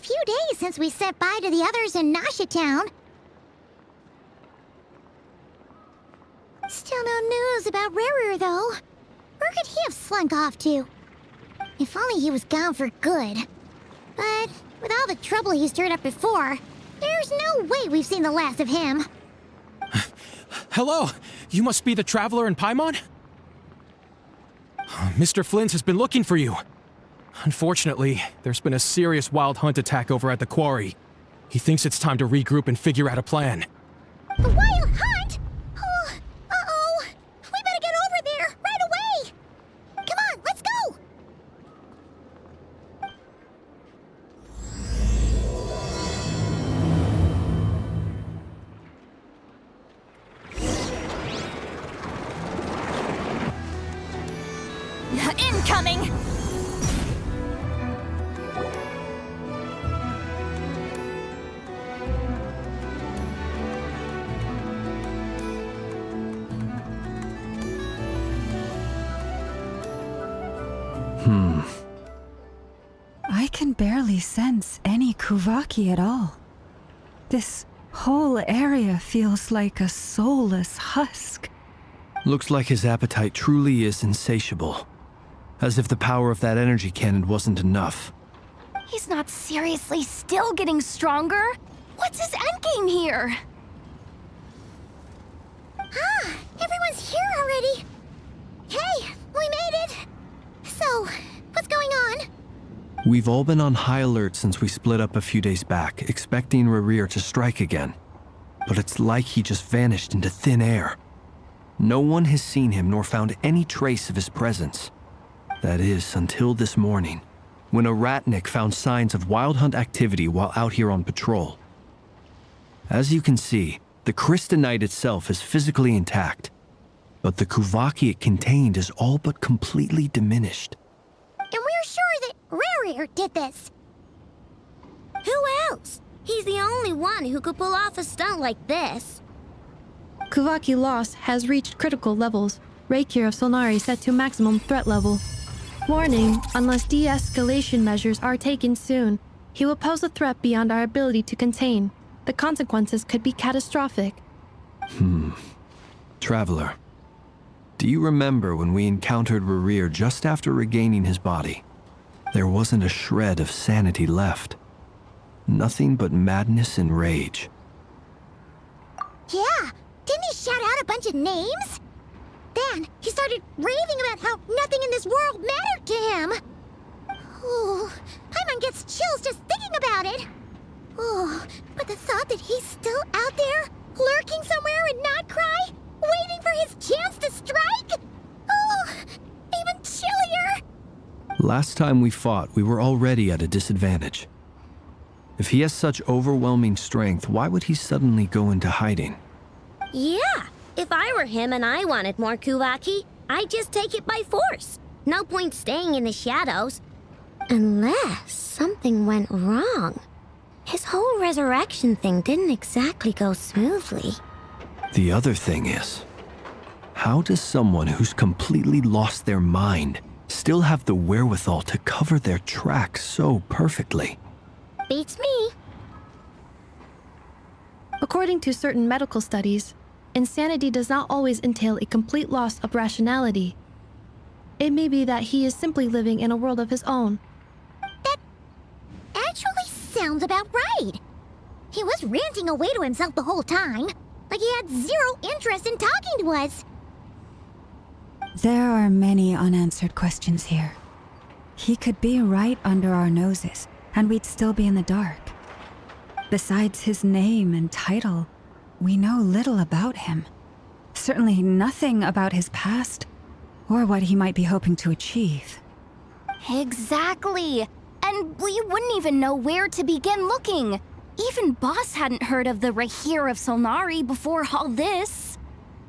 few days since we said bye to the others in Nasha Town. Still no news about Rarer, though. Where could he have slunk off to? If only he was gone for good. But with all the trouble he stirred up before, there's no way we've seen the last of him. Hello! You must be the traveler in Paimon? Mr. Flins has been looking for you. Unfortunately, there's been a serious wild hunt attack over at the quarry. He thinks it's time to regroup and figure out a plan. A wild hunt? Oh, uh-oh. We better get over there, right away! Come on, let's go! Incoming! I can barely sense any Kuvaki at all. This whole area feels like a soulless husk. Looks like his appetite truly is insatiable. As if the power of that energy cannon wasn't enough. He's not seriously still getting stronger? What's his endgame here? Ah, everyone's here already. Hey, we made it. So, what's going on? We've all been on high alert since we split up a few days back, expecting Rarir to strike again. But it's like he just vanished into thin air. No one has seen him nor found any trace of his presence. That is, until this morning, when a ratnik found signs of wild hunt activity while out here on patrol. As you can see, the crystalline itself is physically intact, but the Kuvaki it contained is all but completely diminished. And we're sure that Rarir did this. Who else? He's the only one who could pull off a stunt like this. Kuvaki loss has reached critical levels. Reikir of Solnari set to maximum threat level. Warning, unless de-escalation measures are taken soon, he will pose a threat beyond our ability to contain. The consequences could be catastrophic. Traveler, do you remember when we encountered Rarir just after regaining his body? There wasn't a shred of sanity left. Nothing but madness and rage. Yeah, didn't he shout out a bunch of names? Then he started raving about how nothing in this world mattered to him. Oh, Paimon gets chills just thinking about it. Oh, but the thought that he's still out there, lurking somewhere in Notcry, waiting for his chance to strike? Oh, even chillier. Last time we fought, we were already at a disadvantage. If he has such overwhelming strength, why would he suddenly go into hiding? Yeah, if I were him and I wanted more Kuvaki, I'd just take it by force. No point staying in the shadows. Unless something went wrong. His whole resurrection thing didn't exactly go smoothly. The other thing is, how does someone who's completely lost their mind still have the wherewithal to cover their tracks so perfectly? Beats me. According to certain medical studies, insanity does not always entail a complete loss of rationality. It may be that he is simply living in a world of his own. That actually sounds about right. He was ranting away to himself the whole time, like he had zero interest in talking to us. There are many unanswered questions here. He could be right under our noses, and we'd still be in the dark. Besides his name and title, we know little about him. Certainly nothing about his past, or what he might be hoping to achieve. Exactly. And we wouldn't even know where to begin looking. Even Boss hadn't heard of the Rahir of Solnari before all this.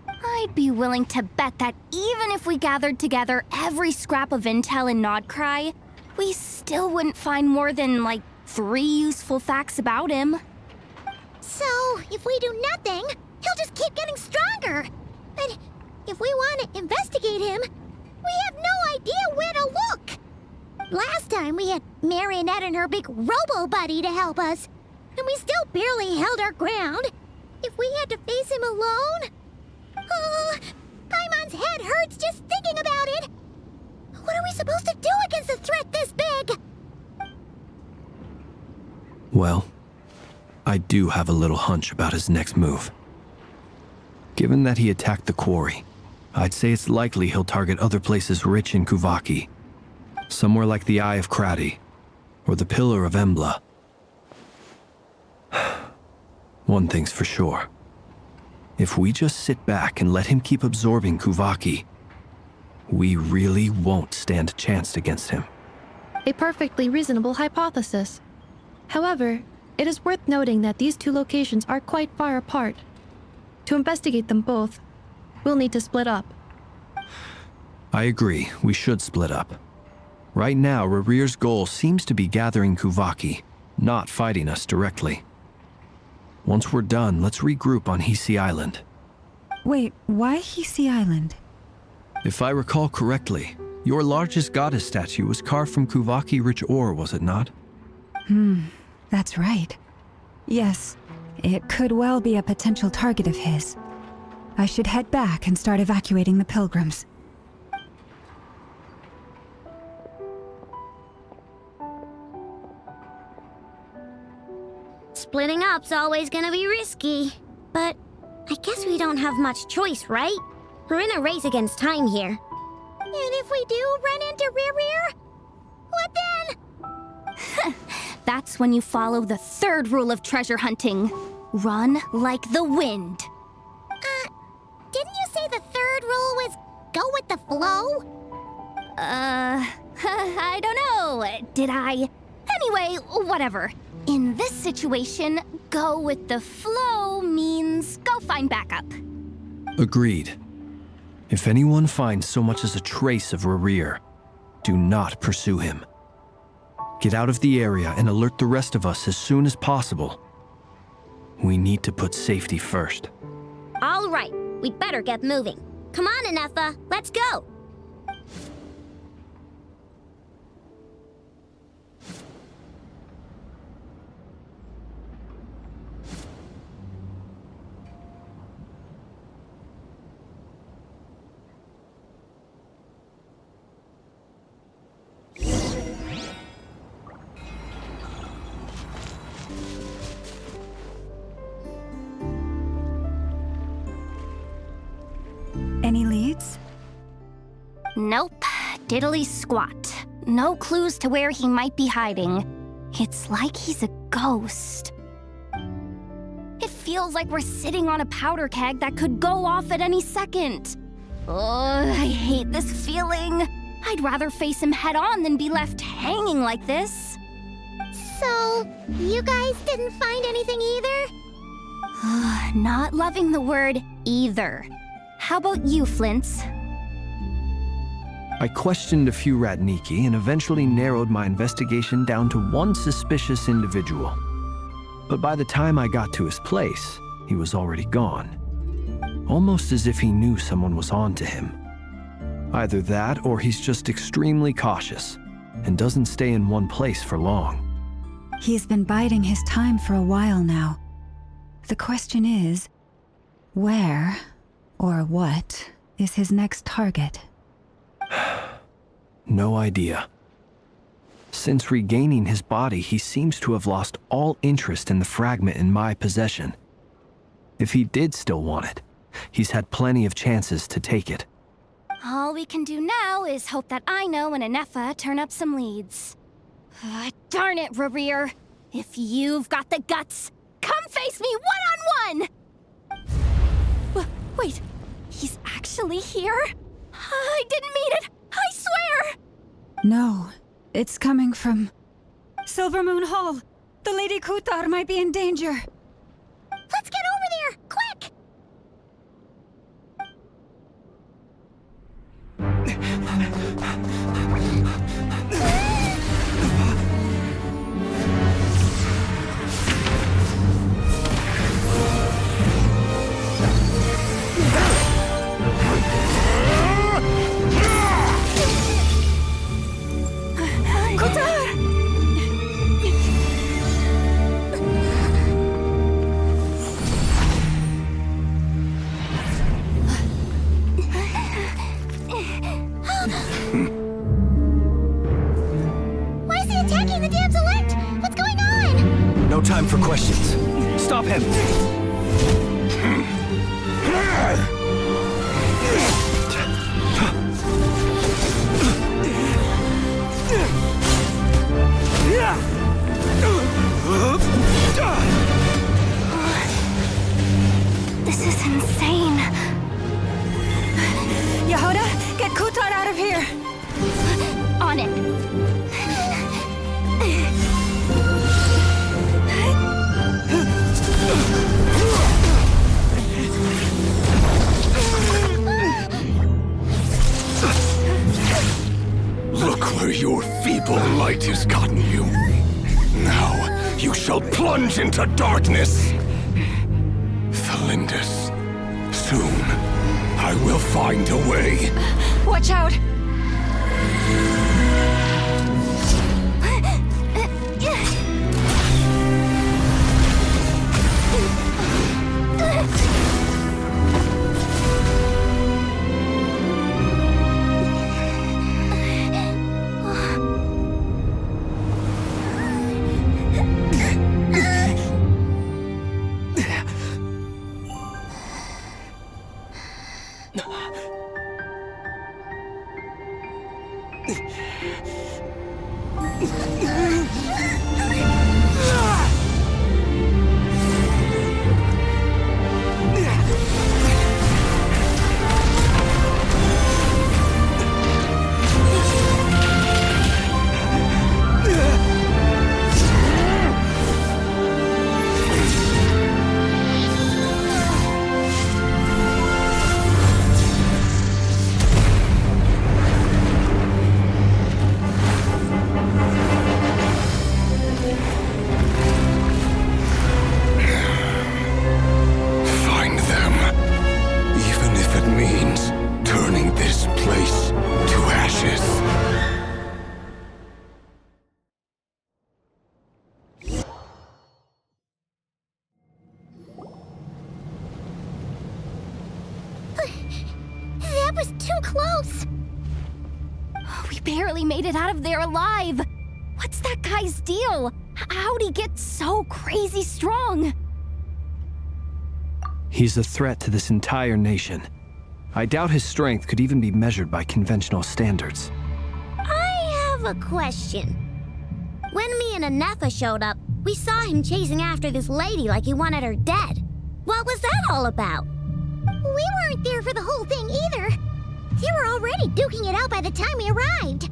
I'd be willing to bet that even if we gathered together every scrap of intel in Nodcry, we still wouldn't find more than, like, 3 useful facts about him. So, if we do nothing, he'll just keep getting stronger. But if we want to investigate him, we have no idea where to look. Last time we had Marionette and her big robo-buddy to help us, and we still barely held our ground. If we had to face him alone... Oh, Paimon's head hurts just thinking about it! What are we supposed to do against a threat this big? Well, I do have a little hunch about his next move. Given that he attacked the quarry, I'd say it's likely he'll target other places rich in Kuvaki. Somewhere like the Eye of Krati, or the Pillar of Embla. One thing's for sure. If we just sit back and let him keep absorbing Kuvaki, we really won't stand a chance against him. A perfectly reasonable hypothesis. However, it is worth noting that these two locations are quite far apart. To investigate them both, we'll need to split up. I agree, we should split up. Right now, Rarir's goal seems to be gathering Kuvaki, not fighting us directly. Once we're done, let's regroup on Hisi Island. Wait, why Hisi Island? If I recall correctly, your largest goddess statue was carved from Kuvaki-rich ore, was it not? That's right. Yes, it could well be a potential target of his. I should head back and start evacuating the pilgrims. Splitting up's always gonna be risky. But I guess we don't have much choice, right? We're in a race against time here. And if we do run into Rarir, what then? That's when you follow the third rule of treasure hunting. Run like the wind. Didn't you say the third rule was go with the flow? I don't know. Did I? Anyway, whatever. In this situation, go with the flow means go find backup. Agreed. If anyone finds so much as a trace of Rarir, do not pursue him. Get out of the area and alert the rest of us as soon as possible. We need to put safety first. All right, we'd better get moving. Come on, Ineffa, let's go. Any leads? Nope. Diddly squat. No clues to where he might be hiding. It's like he's a ghost. It feels like we're sitting on a powder keg that could go off at any second. Ugh, I hate this feeling. I'd rather face him head on than be left hanging like this. So, you guys didn't find anything either? Not loving the word either. How about you, Flins? I questioned a few Ratniki and eventually narrowed my investigation down to one suspicious individual. But by the time I got to his place, he was already gone. Almost as if he knew someone was on to him. Either that or he's just extremely cautious and doesn't stay in one place for long. He's been biding his time for a while now. The question is, where or what is his next target? No idea. Since regaining his body, he seems to have lost all interest in the fragment in my possession. If he did still want it, he's had plenty of chances to take it. All we can do now is hope that Aino and Ineffa turn up some leads. Darn it, Rarir. If you've got the guts, come face me one-on-one! Wait, he's actually here? I didn't mean it, I swear! No, it's coming from Silver Moon Hall. The Lady Kutar might be in danger. Let's get over there, quick! time for questions. Stop him! This is insane. Jahoda, get Kutar out of here! On it. Look where your feeble light has gotten you. Now you shall plunge into darkness. Felindus, soon I will find a way. Watch out! That was too close! We barely made it out of there alive. What's that guy's deal? How'd he get so crazy strong? He's a threat to this entire nation. I doubt his strength could even be measured by conventional standards. I have a question. When me and Ineffa showed up, we saw him chasing after this lady like he wanted her dead. What was that all about? We weren't there for the whole thing either. They were already duking it out by the time we arrived.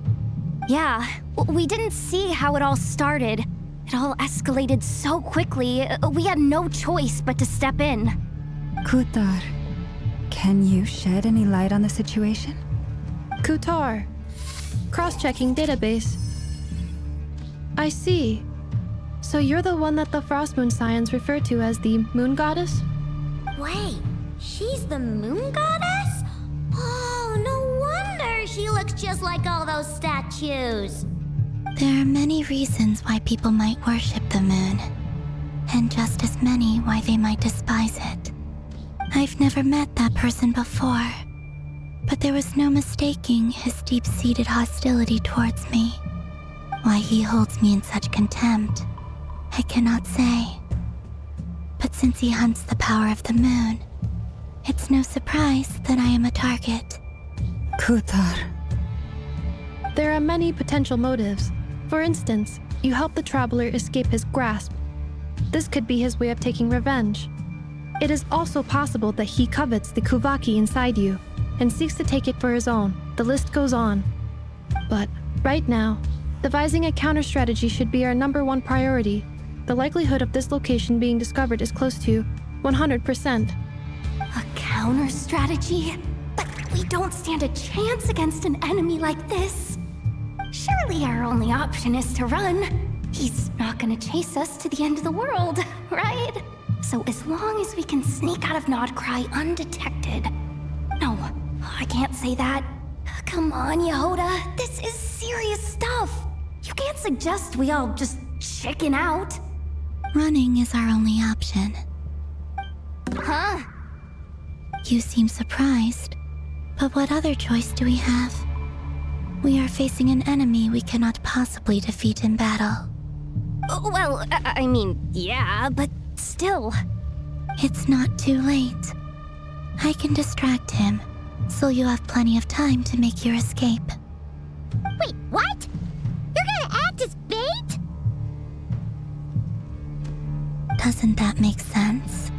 Yeah, we didn't see how it all started. It all escalated so quickly, we had no choice but to step in. Kutar, can you shed any light on the situation? Kutar. Cross-checking database. I see. So you're the one that the Frost Moon Scions refer to as the Moon Goddess? Wait, she's the moon goddess? Oh, no wonder she looks just like all those statues. There are many reasons why people might worship the moon, and just as many why they might despise it. I've never met that person before, but there was no mistaking his deep-seated hostility towards me. Why he holds me in such contempt, I cannot say. But since he hunts the power of the moon, it's no surprise that I am a target. Kutar. There are many potential motives. For instance, you help the traveler escape his grasp. This could be his way of taking revenge. It is also possible that he covets the Kuvaki inside you and seeks to take it for his own. The list goes on. But right now, devising a counter-strategy should be our #1 priority. The likelihood of this location being discovered is close to 100%. A counter-strategy? But we don't stand a chance against an enemy like this. Surely our only option is to run. He's not gonna chase us to the end of the world, right? So as long as we can sneak out of Nodcry undetected... No, I can't say that. Come on, Jahoda, this is serious stuff. You can't suggest we all just chicken out. Running is our only option. Huh? You seem surprised, but what other choice do we have? We are facing an enemy we cannot possibly defeat in battle. Well, I mean, yeah, but still. It's not too late. I can distract him, so you have plenty of time to make your escape. Wait, what? You're gonna act as bait? Doesn't that make sense?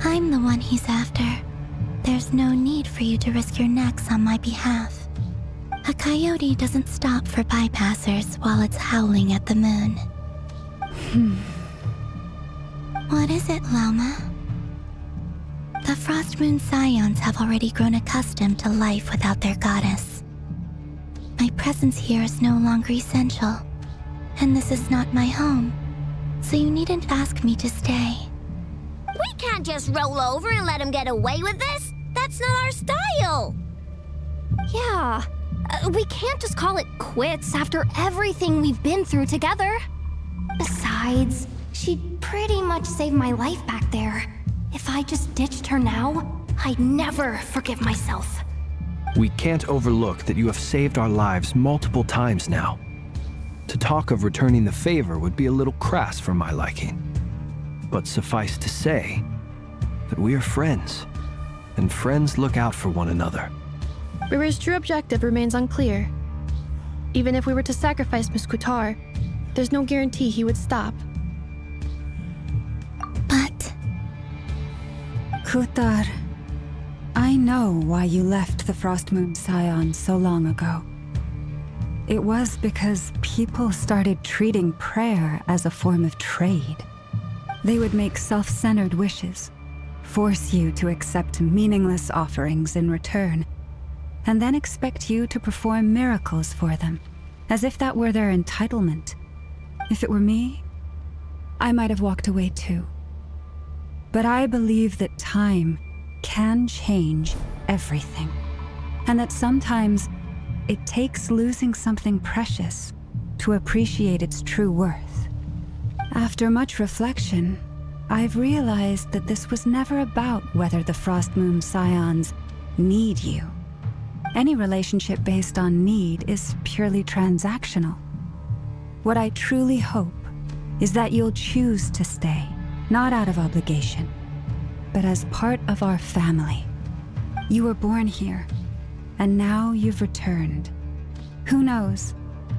I'm the one he's after. There's no need for you to risk your necks on my behalf. A coyote doesn't stop for bypassers while it's howling at the moon. What is it, Lauma? The Frost Moon Scions have already grown accustomed to life without their goddess. My presence here is no longer essential, and this is not my home, so you needn't ask me to stay. We can't just roll over and let him get away with this. That's not our style. Yeah, we can't just call it quits after everything we've been through together. Besides, she'd pretty much saved my life back there. If I just ditched her now, I'd never forgive myself. We can't overlook that you have saved our lives multiple times now. To talk of returning the favor would be a little crass for my liking. But suffice to say that we are friends, and friends look out for one another. Rivers' true objective remains unclear. Even if we were to sacrifice Muskutar, there's no guarantee he would stop. But Kutar, I know why you left the Frost Moon Scions so long ago. It was because people started treating prayer as a form of trade. They would make self-centered wishes, force you to accept meaningless offerings in return, and then expect you to perform miracles for them, as if that were their entitlement. If it were me, I might have walked away too. But I believe that time can change everything, and that sometimes it takes losing something precious to appreciate its true worth. After much reflection, I've realized that this was never about whether the Frost Moon Scions need you. Any relationship based on need is purely transactional. What I truly hope is that you'll choose to stay, not out of obligation, but as part of our family. You were born here, and now you've returned. Who knows?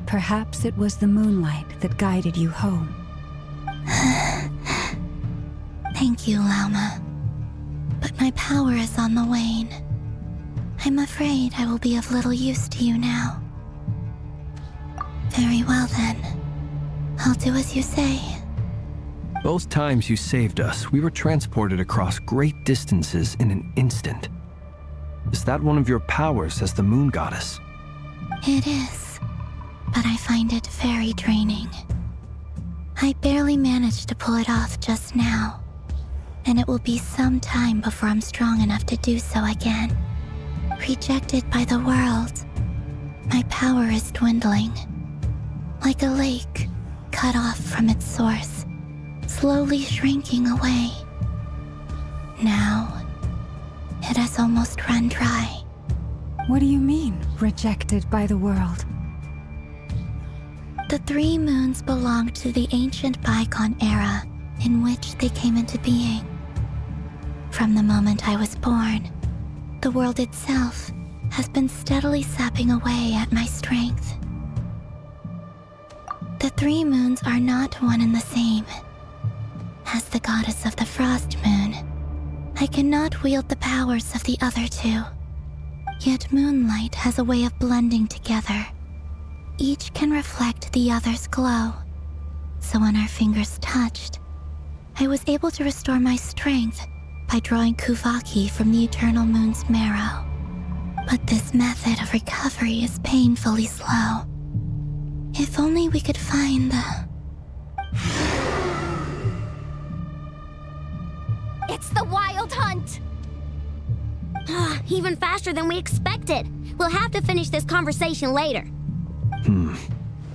Perhaps it was the moonlight that guided you home. thank you, Lauma. But my power is on the wane. I'm afraid I will be of little use to you now. Very well then. I'll do as you say. Both times you saved us, we were transported across great distances in an instant. Is that one of your powers as the moon goddess? It is, but I find it very draining. I barely managed to pull it off just now, and it will be some time before I'm strong enough to do so again. Rejected by the world, my power is dwindling. Like a lake cut off from its source, slowly shrinking away. Now, it has almost run dry. What do you mean, rejected by the world? The 3 moons belong to the ancient bygone era in which they came into being. From the moment I was born, the world itself has been steadily sapping away at my strength. The 3 moons are not one and the same. As the goddess of the Frost Moon, I cannot wield the powers of the other 2. Yet moonlight has a way of blending together. Each can reflect the other's glow. So when our fingers touched, I was able to restore my strength by drawing Kuvaki from the eternal moon's marrow. But this method of recovery is painfully slow. If only we could find the... It's the Wild Hunt! Even faster than we expected. We'll have to finish this conversation later.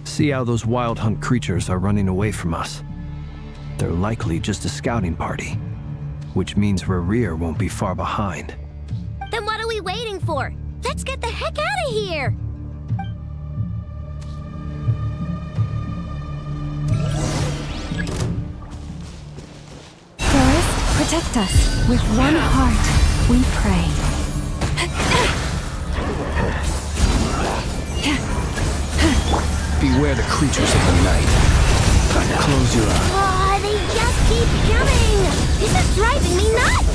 See how those wild hunt creatures are running away from us. They're likely just a scouting party, which means Rerir won't be far behind. Then what are we waiting for? Let's get the heck out of here! Protect us. With one heart, we pray. Beware the creatures of the night. Close your eyes. Oh, they just keep coming! This is driving me nuts!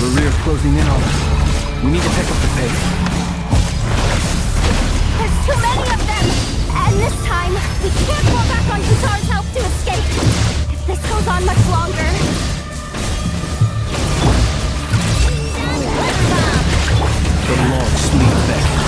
Rerear's closing in on us. We need to pick up the pace. There's too many of them! And this time, we can't fall back on Hussar's help to escape! If this goes on much longer... The long sleep beckons.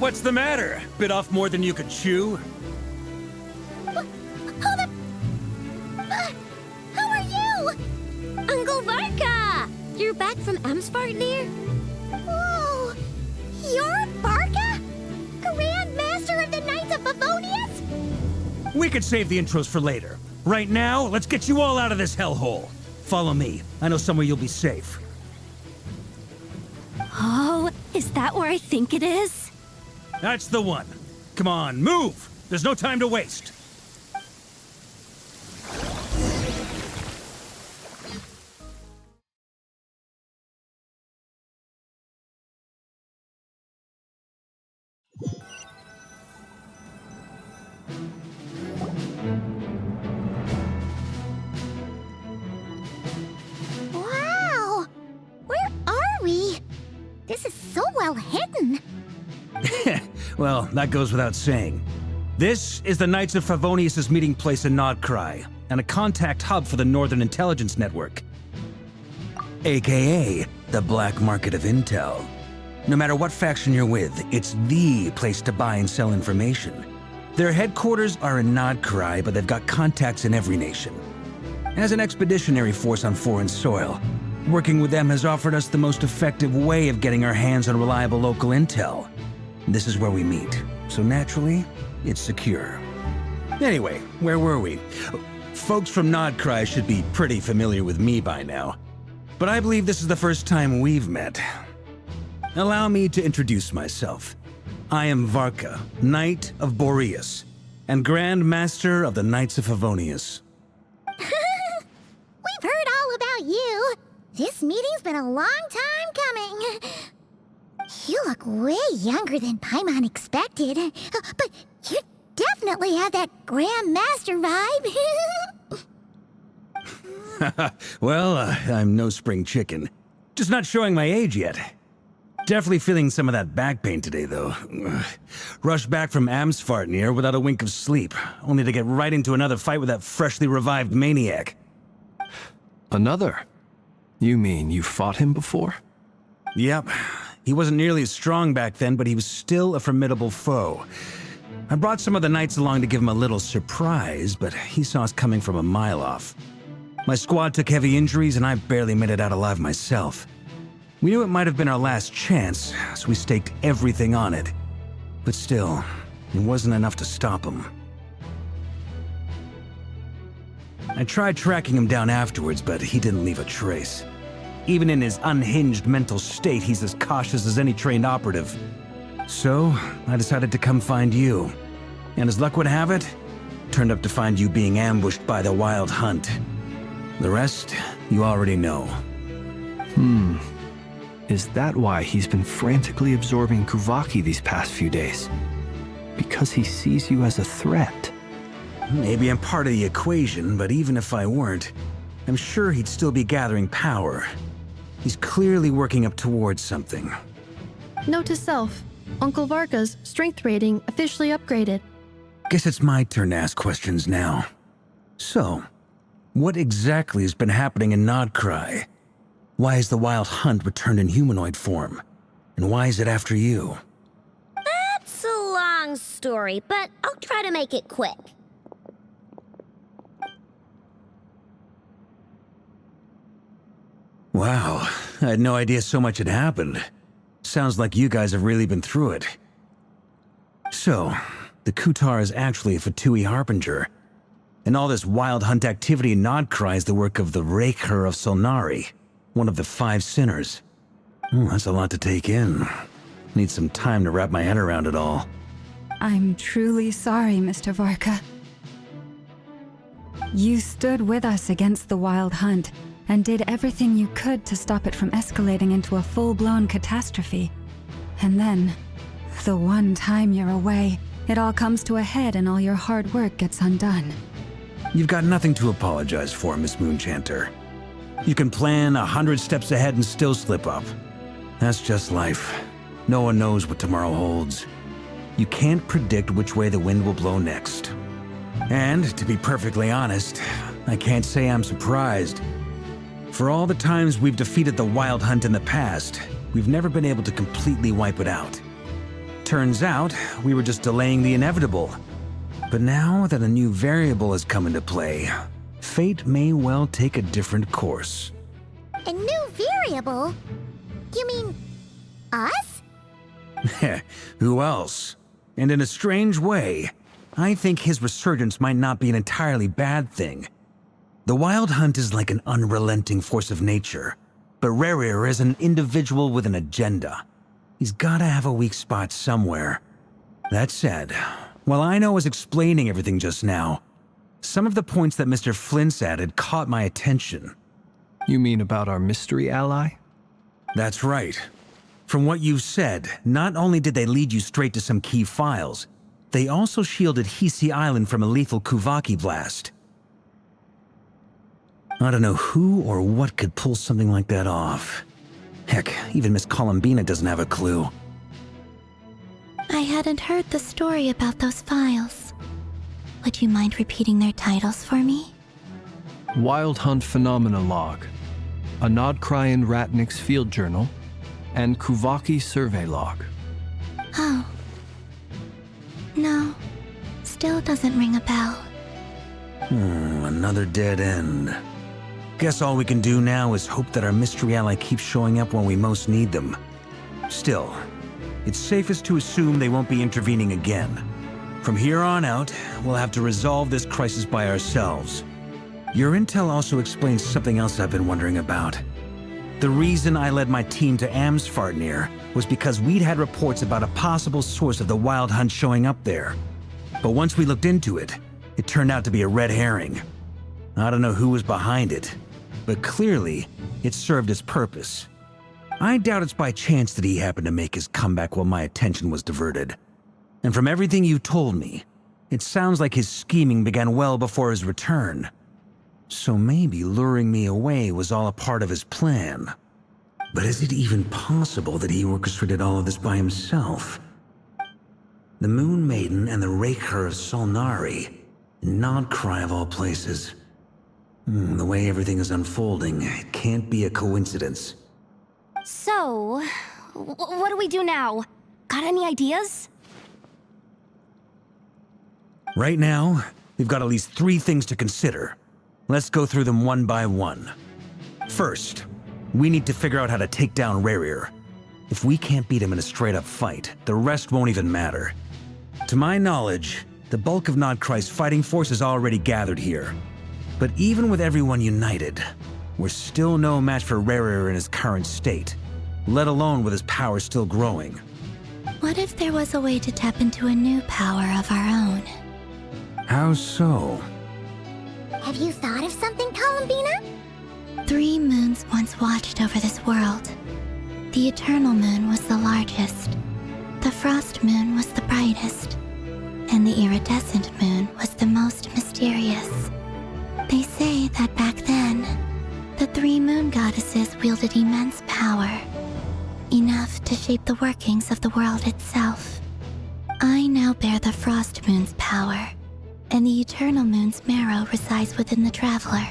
What's the matter? Bit off more than you could chew? How are you? Uncle Varka! You're back from Amsvartnir? Whoa! You're Varka? Grand Master of the Knights of Favonius? We could save the intros for later. Right now, let's get you all out of this hellhole. Follow me. I know somewhere you'll be safe. Oh, is that where I think it is? That's the one. Come on, move! There's no time to waste. Wow! Where are we? This is so well hidden. Well, that goes without saying. This is the Knights of Favonius' meeting place in Nodcry, and a contact hub for the Northern Intelligence Network. AKA, the black market of intel. No matter what faction you're with, it's the place to buy and sell information. Their headquarters are in Nodcry, but they've got contacts in every nation. As an expeditionary force on foreign soil, working with them has offered us the most effective way of getting our hands on reliable local intel. This is where we meet, so naturally, it's secure. Anyway, where were we? Folks from Nodcry should be pretty familiar with me by now, but I believe this is the first time we've met. Allow me to introduce myself. I am Varka, Knight of Boreas, and Grand Master of the Knights of Favonius. We've heard all about you. This meeting's been a long time coming. You look way younger than Paimon expected, but you definitely have that Grand Master vibe. Well, I'm no spring chicken. Just not showing my age yet. Definitely feeling some of that back pain today, though. Rushed back from Amsvartnir without a wink of sleep, only to get right into another fight with that freshly revived maniac. Another? You mean you fought him before? Yep. He wasn't nearly as strong back then, but he was still a formidable foe. I brought some of the knights along to give him a little surprise, but he saw us coming from a mile off. My squad took heavy injuries, and I barely made it out alive myself. We knew it might have been our last chance, so we staked everything on it. But still, it wasn't enough to stop him. I tried tracking him down afterwards, but he didn't leave a trace. Even in his unhinged mental state, he's as cautious as any trained operative. So, I decided to come find you. And as luck would have it, turned up to find you being ambushed by the Wild Hunt. The rest, you already know. Is that why he's been frantically absorbing Kuvaki these past few days? Because he sees you as a threat? Maybe I'm part of the equation, but even if I weren't, I'm sure he'd still be gathering power. He's clearly working up towards something. Note to self, Uncle Varka's strength rating officially upgraded. Guess it's my turn to ask questions now. So, what exactly has been happening in Nodcry? Why has the Wild Hunt returned in humanoid form? And why is it after you? That's a long story, but I'll try to make it quick. Wow, I had no idea so much had happened. Sounds like you guys have really been through it. So, the Kutar is actually a Fatui Harbinger. And all this wild hunt activity and nod cry is the work of the Raker of Solnari, one of the 5 sinners. That's a lot to take in. Need some time to wrap my head around it all. I'm truly sorry, Mr. Varka. You stood with us against the Wild Hunt and did everything you could to stop it from escalating into a full-blown catastrophe. And then, the one time you're away, it all comes to a head and all your hard work gets undone. You've got nothing to apologize for, Miss Moonchanter. You can plan 100 steps ahead and still slip up. That's just life. No one knows what tomorrow holds. You can't predict which way the wind will blow next. And, to be perfectly honest, I can't say I'm surprised. For all the times we've defeated the Wild Hunt in the past, we've never been able to completely wipe it out. Turns out, we were just delaying the inevitable. But now that a new variable has come into play, fate may well take a different course. A new variable? You mean us? Who else? And in a strange way, I think his resurgence might not be an entirely bad thing. The Wild Hunt is like an unrelenting force of nature, but Rerir is an individual with an agenda. He's gotta have a weak spot somewhere. That said, while Aino was explaining everything just now, some of the points that Mr. Flins added caught my attention. You mean about our mystery ally? That's right. From what you've said, not only did they lead you straight to some key files, they also shielded Hisi Island from a lethal Kuvaki blast. I don't know who or what could pull something like that off. Heck, even Miss Columbina doesn't have a clue. I hadn't heard the story about those files. Would you mind repeating their titles for me? Wild Hunt Phenomena Log, a Nodcry and Ratnik's Field Journal, and Kuvaki Survey Log. Oh. No. Still doesn't ring a bell. Another dead end. Guess all we can do now is hope that our mystery ally keeps showing up when we most need them. Still, it's safest to assume they won't be intervening again. From here on out, we'll have to resolve this crisis by ourselves. Your intel also explains something else I've been wondering about. The reason I led my team to Amsfartnir was because we'd had reports about a possible source of the Wild Hunt showing up there. But once we looked into it, it turned out to be a red herring. I don't know who was behind it, but clearly, it served its purpose. I doubt it's by chance that he happened to make his comeback while my attention was diverted. And from everything you told me, it sounds like his scheming began well before his return. So maybe luring me away was all a part of his plan. But is it even possible that he orchestrated all of this by himself? The Moon Maiden and the Raker of Solnari, Nodcry of all places. The way everything is unfolding, it can't be a coincidence. So, what do we do now? Got any ideas? Right now, we've got at least 3 things to consider. Let's go through them one by one. First, we need to figure out how to take down Rerir. If we can't beat him in a straight-up fight, the rest won't even matter. To my knowledge, the bulk of Nodcry's fighting force is already gathered here. But even with everyone united, we're still no match for Rerir in his current state, let alone with his power still growing. What if there was a way to tap into a new power of our own? How so? Have you thought of something, Columbina? 3 moons once watched over this world. The Eternal Moon was the largest. The Frost Moon was the brightest. And the Iridescent Moon was the most mysterious. They say that back then, the 3 moon goddesses wielded immense power, enough to shape the workings of the world itself. I now bear the Frost Moon's power, and the Eternal Moon's marrow resides within the Traveler.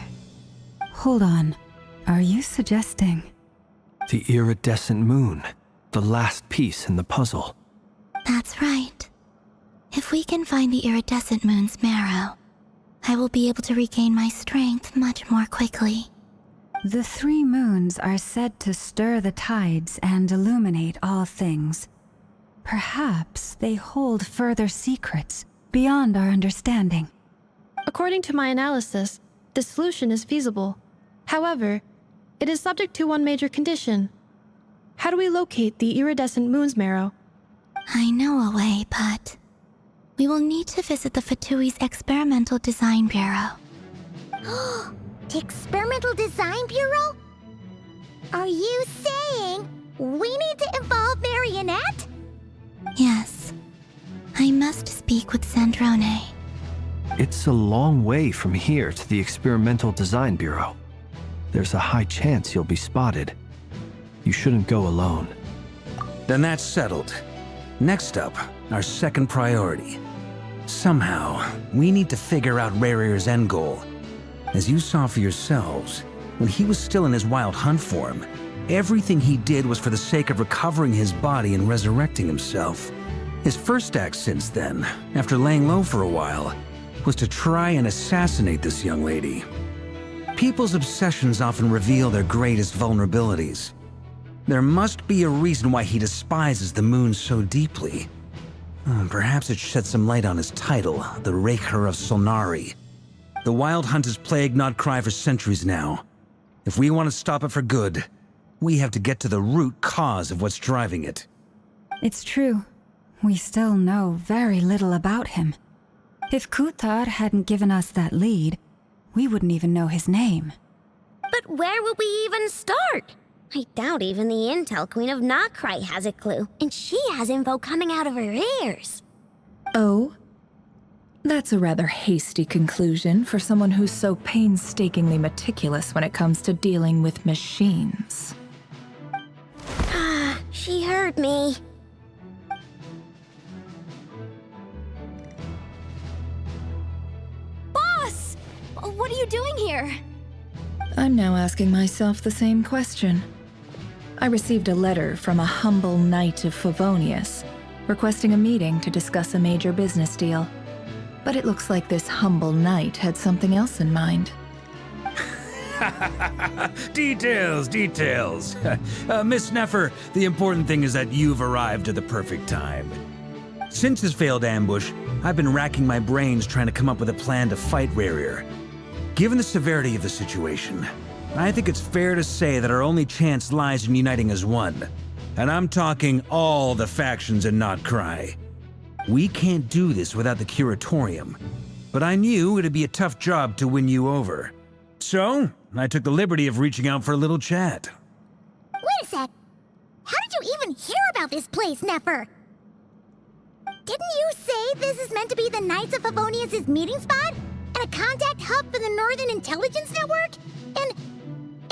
Hold on. Are you suggesting? The iridescent moon, the last piece in the puzzle. That's right. If we can find the iridescent moon's marrow, I will be able to regain my strength much more quickly. The 3 moons are said to stir the tides and illuminate all things. Perhaps they hold further secrets beyond our understanding. According to my analysis, the solution is feasible. However, it is subject to one major condition. How do we locate the iridescent moon's marrow? I know a way, but we will need to visit the Fatui's Experimental Design Bureau. The Experimental Design Bureau? Are you saying we need to involve Marionette? Yes. I must speak with Sandrone. It's a long way from here to the Experimental Design Bureau. There's a high chance you'll be spotted. You shouldn't go alone. Then that's settled. Next up, our second priority. Somehow, we need to figure out Rarir's end goal. As you saw for yourselves, when he was still in his wild hunt form, everything he did was for the sake of recovering his body and resurrecting himself. His first act since then, after laying low for a while, was to try and assassinate this young lady. People's obsessions often reveal their greatest vulnerabilities. There must be a reason why he despises the moon so deeply. Perhaps it sheds some light on his title, the Raker of Solnari. The Wild Hunt has plagued Notcry for centuries now. If we want to stop it for good, we have to get to the root cause of what's driving it. It's true. We still know very little about him. If Kuthar hadn't given us that lead, we wouldn't even know his name. But where would we even start? I doubt even the Intel Queen of Notcry has a clue, and she has info coming out of her ears. Oh? That's a rather hasty conclusion for someone who's so painstakingly meticulous when it comes to dealing with machines. Ah, she heard me. Boss! What are you doing here? I'm now asking myself the same question. I received a letter from a humble knight of Favonius, requesting a meeting to discuss a major business deal. But it looks like this humble knight had something else in mind. Details, details. Miss Nefer, the important thing is that you've arrived at the perfect time. Since his failed ambush, I've been racking my brains trying to come up with a plan to fight Rarir. Given the severity of the situation, I think it's fair to say that our only chance lies in uniting as one. And I'm talking all the factions in Notcry. We can't do this without the Curatorium, but I knew it'd be a tough job to win you over. So, I took the liberty of reaching out for a little chat. Wait a sec. How did you even hear about this place, Nefer? Didn't you say this is meant to be the Knights of Favonius' meeting spot? And a contact hub for the Northern Intelligence Network? And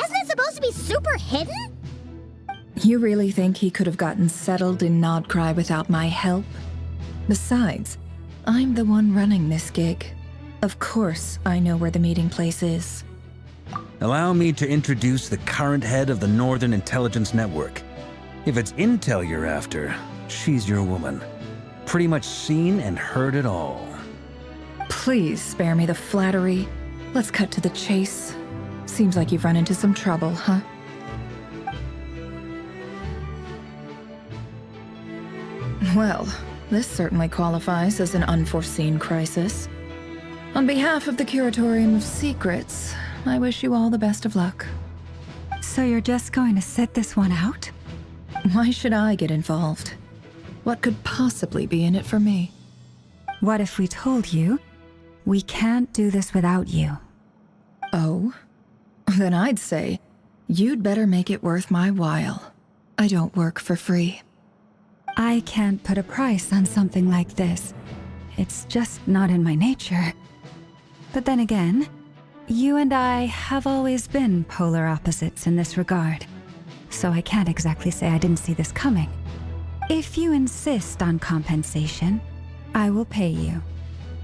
isn't it supposed to be super hidden? You really think he could have gotten settled in Notcry without my help? Besides, I'm the one running this gig. Of course I know where the meeting place is. Allow me to introduce the current head of the Northern Intelligence Network. If it's intel you're after, she's your woman. Pretty much seen and heard it all. Please spare me the flattery. Let's cut to the chase. Seems like you've run into some trouble, huh? Well, this certainly qualifies as an unforeseen crisis. On behalf of the Curatorium of Secrets, I wish you all the best of luck. So you're just going to sit this one out? Why should I get involved? What could possibly be in it for me? What if we told you we can't do this without you? Oh? Then I'd say you'd better make it worth my while. I don't work for free. I can't put a price on something like this. It's just not in my nature. But then again, you and I have always been polar opposites in this regard. So I can't exactly say I didn't see this coming. If you insist on compensation, I will pay you.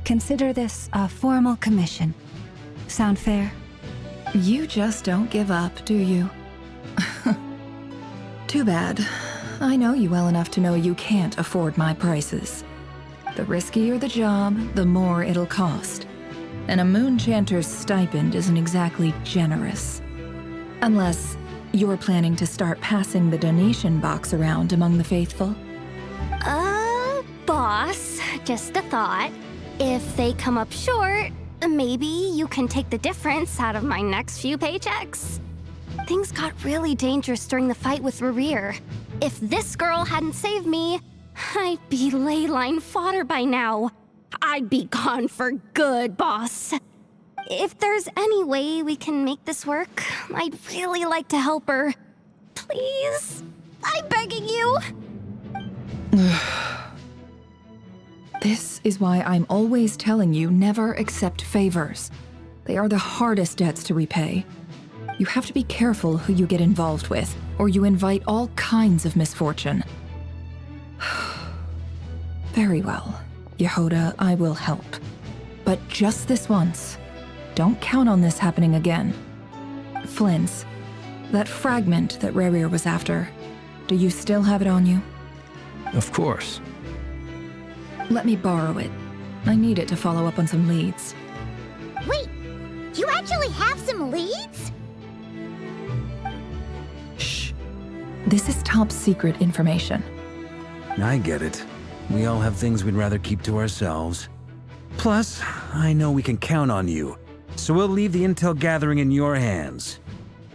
Consider this a formal commission. Sound fair? You just don't give up, do you? Too bad. I know you well enough to know you can't afford my prices. The riskier the job, the more it'll cost. And a moon chanter's stipend isn't exactly generous. Unless you're planning to start passing the donation box around among the faithful. Boss, just a thought. If they come up short, maybe you can take the difference out of my next few paychecks. Things got really dangerous during the fight with Rerir. If this girl hadn't saved me, I'd be ley line fodder by now. I'd be gone for good, boss. If there's any way we can make this work, I'd really like to help her. Please? I'm begging you. This is why I'm always telling you never accept favors. They are the hardest debts to repay. You have to be careful who you get involved with, or you invite all kinds of misfortune. Very well, Jahoda, I will help. But just this once. Don't count on this happening again. Flins, that fragment that Rerir was after, do you still have it on you? Of course. Let me borrow it. I need it to follow up on some leads. Wait, you actually have some leads? Shh. This is top secret information. I get it. We all have things we'd rather keep to ourselves. Plus, I know we can count on you, so we'll leave the intel gathering in your hands.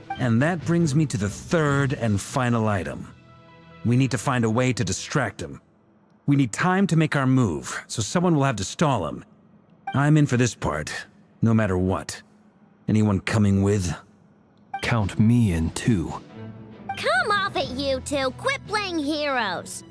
And that brings me to the third and final item. We need to find a way to distract him. We need time to make our move, so someone will have to stall him. I'm in for this part, no matter what. Anyone coming with? Count me in too. Come off it, you two. Quit playing heroes.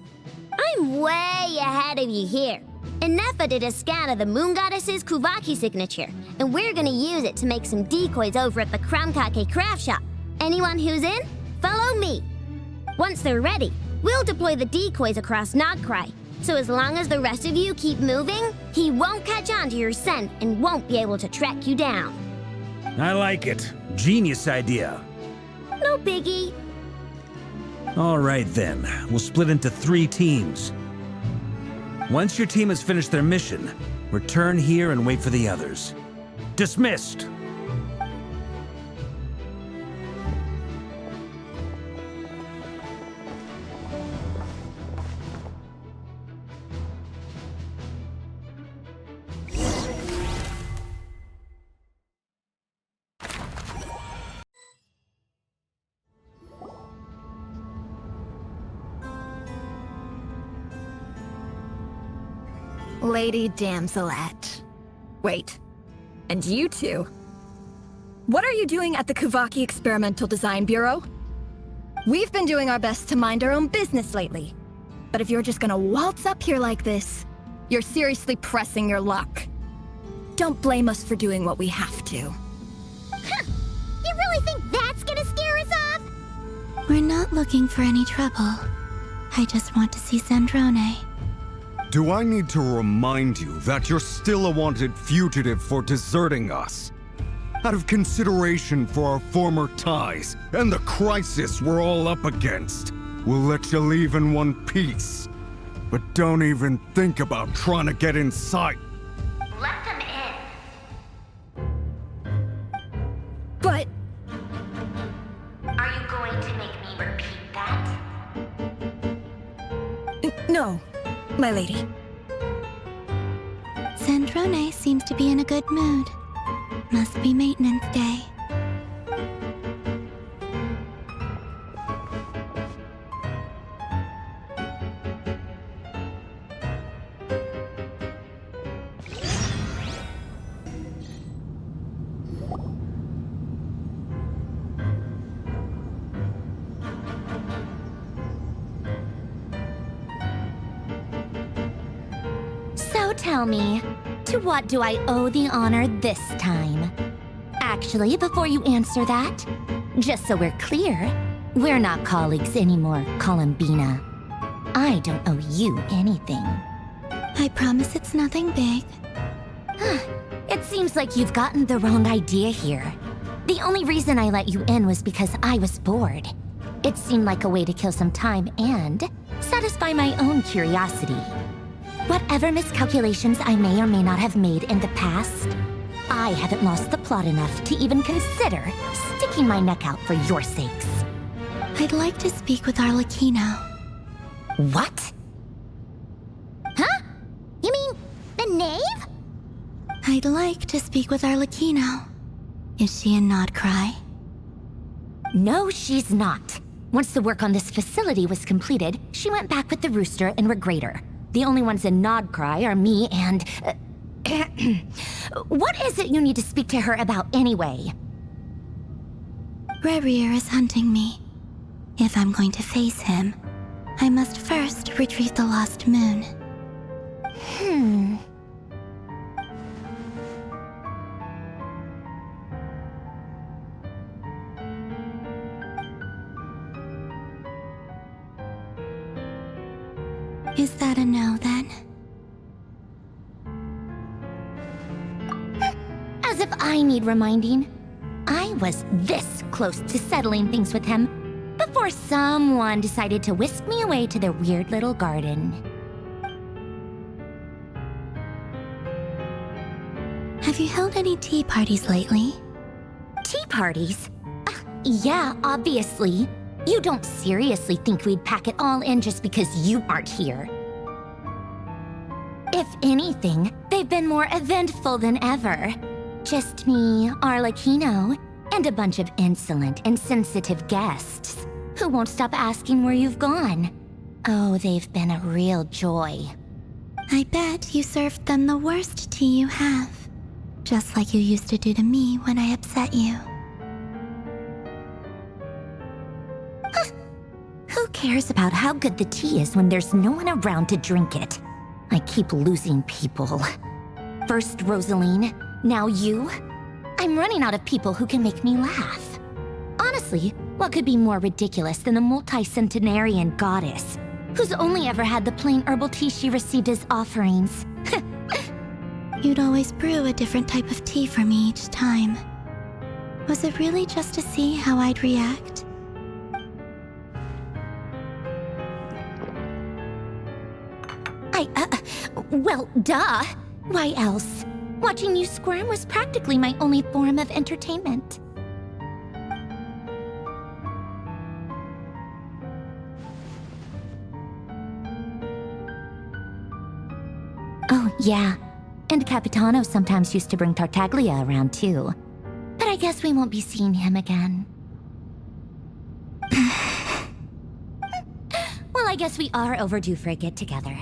I'm way ahead of you here. Ineffa did a scan of the Moon Goddess's Kuvaki signature, and we're gonna use it to make some decoys over at the Kramkake craft shop. Anyone who's in, follow me. Once they're ready, we'll deploy the decoys across Nogcry. So as long as the rest of you keep moving, he won't catch on to your scent and won't be able to track you down. I like it. Genius idea. No biggie. All right then, we'll split into 3 teams. Once your team has finished their mission, return here and wait for the others. Dismissed! Lady Damselette. Wait, and you two? What are you doing at the Kuvaki Experimental Design Bureau? We've been doing our best to mind our own business lately. But if you're just gonna waltz up here like this, you're seriously pressing your luck. Don't blame us for doing what we have to. Huh. You really think that's gonna scare us off? We're not looking for any trouble. I just want to see Sandrone. Do I need to remind you that you're still a wanted fugitive for deserting us? Out of consideration for our former ties and the crisis we're all up against, we'll let you leave in one piece. But don't even think about trying to get inside. Let them in. But... Are you going to make me repeat that? No, my lady. Sandrone seems to be in a good mood. Must be maintenance day. So tell me, to what do I owe the honor this time? Actually, before you answer that, just so we're clear, we're not colleagues anymore, Columbina. I don't owe you anything. I promise it's nothing big. It seems like you've gotten the wrong idea here. The only reason I let you in was because I was bored. It seemed like a way to kill some time and satisfy my own curiosity. Whatever miscalculations I may or may not have made in the past, I haven't lost the plot enough to even consider sticking my neck out for your sakes. I'd like to speak with Arlecchino. What? Huh? You mean the knave? I'd like to speak with Arlecchino. Is she a Nodcry? No, she's not. Once the work on this facility was completed, she went back with the Rooster and Regrator. The only ones in Nodcry are me and... What is it you need to speak to her about anyway? Rerir is hunting me. If I'm going to face him, I must first retrieve the lost moon. Is that a no, then? As if I need reminding. I was this close to settling things with him before someone decided to whisk me away to their weird little garden. Have you held any tea parties lately? Tea parties? Yeah, obviously. You don't seriously think we'd pack it all in just because you aren't here. If anything, they've been more eventful than ever. Just me, Arlecchino, and a bunch of insolent and sensitive guests who won't stop asking where you've gone. Oh, they've been a real joy. I bet you served them the worst tea you have. Just like you used to do to me when I upset you. Who cares about how good the tea is when there's no one around to drink it? I keep losing people. First Rosaline, now you. I'm running out of people who can make me laugh. Honestly, what could be more ridiculous than the multi-centenarian goddess, who's only ever had the plain herbal tea she received as offerings? You'd always brew a different type of tea for me each time. Was it really just to see how I'd react? Well, duh. Why else? Watching you squirm was practically my only form of entertainment. Oh, yeah. And Capitano sometimes used to bring Tartaglia around, too. But I guess we won't be seeing him again. Well, I guess we are overdue for a get-together.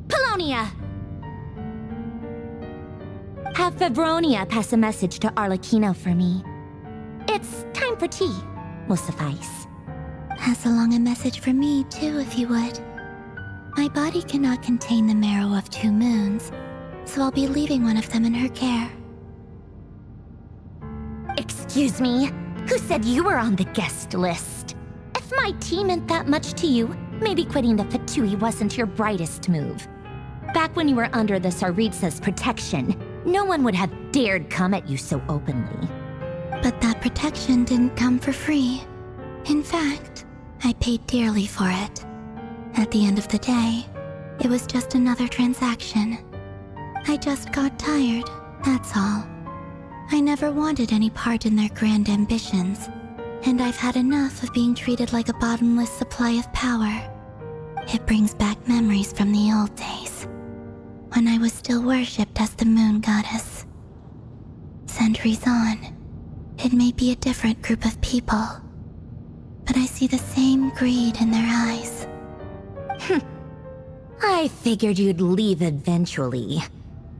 Polonia! Have Febronia pass a message to Arlecchino for me. It's time for tea. Will suffice. Pass along a message for me, too, if you would. My body cannot contain the marrow of 2 moons, so I'll be leaving one of them in her care. Excuse me? Who said you were on the guest list? If my tea meant that much to you, maybe quitting the Fatui wasn't your brightest move. Back when you were under the Tsaritsa's protection, no one would have dared come at you so openly. But that protection didn't come for free. In fact, I paid dearly for it. At the end of the day, it was just another transaction. I just got tired, that's all. I never wanted any part in their grand ambitions, and I've had enough of being treated like a bottomless supply of power. It brings back memories from the old days, when I was still worshipped as the moon goddess. Centuries on, it may be a different group of people, but I see the same greed in their eyes. I figured you'd leave eventually.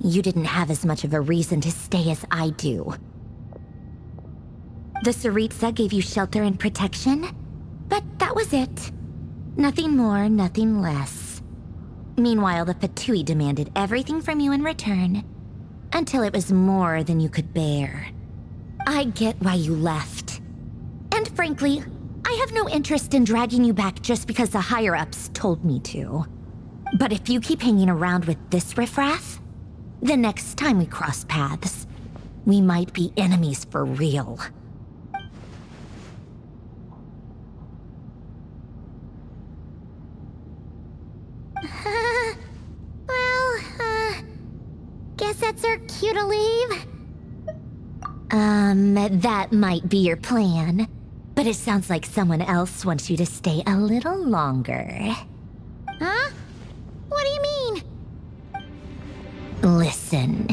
You didn't have as much of a reason to stay as I do. The Tsaritsa gave you shelter and protection, but that was it. Nothing more, nothing less. Meanwhile, the Fatui demanded everything from you in return, until it was more than you could bear. I get why you left. And frankly, I have no interest in dragging you back just because the higher-ups told me to. But if you keep hanging around with this riffraff, the next time we cross paths, we might be enemies for real. Well, pets are cute to leave? That might be your plan. But it sounds like someone else wants you to stay a little longer. Huh? What do you mean? Listen.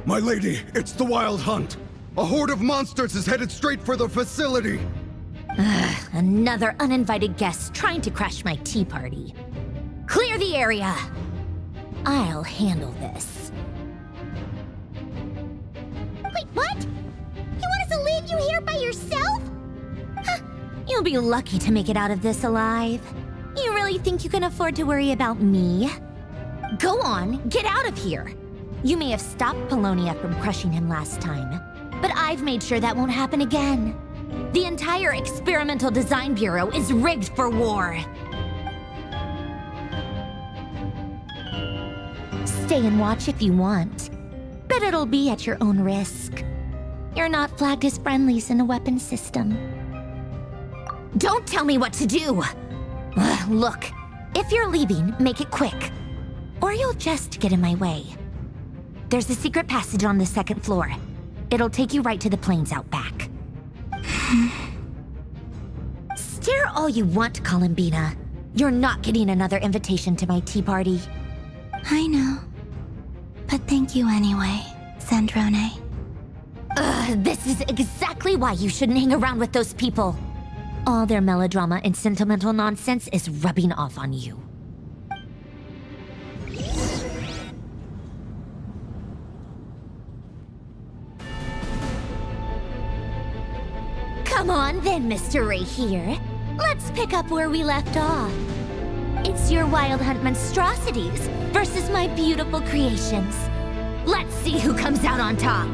My lady, it's the Wild Hunt. A horde of monsters is headed straight for the facility. Another uninvited guest trying to crash my tea party. Clear the area. I'll handle this. Wait, what? You want us to leave you here by yourself? Huh. You'll be lucky to make it out of this alive. You really think you can afford to worry about me? Go on, get out of here. You may have stopped Polonia from crushing him last time, but I've made sure that won't happen again. The entire Experimental Design Bureau is rigged for war. Stay and watch if you want, but it'll be at your own risk. You're not flagged as friendlies in the weapons system. Don't tell me what to do! Look, if you're leaving, make it quick, or you'll just get in my way. There's a secret passage on the second floor. It'll take you right to the plains out back. Stare all you want, Columbina. You're not getting another invitation to my tea party. I know. But thank you anyway, Sandrone. This is exactly why you shouldn't hang around with those people. All their melodrama and sentimental nonsense is rubbing off on you. Come on then, Mr. Ray here. Let's pick up where we left off. It's your Wild Hunt monstrosities versus my beautiful creations. Let's see who comes out on top.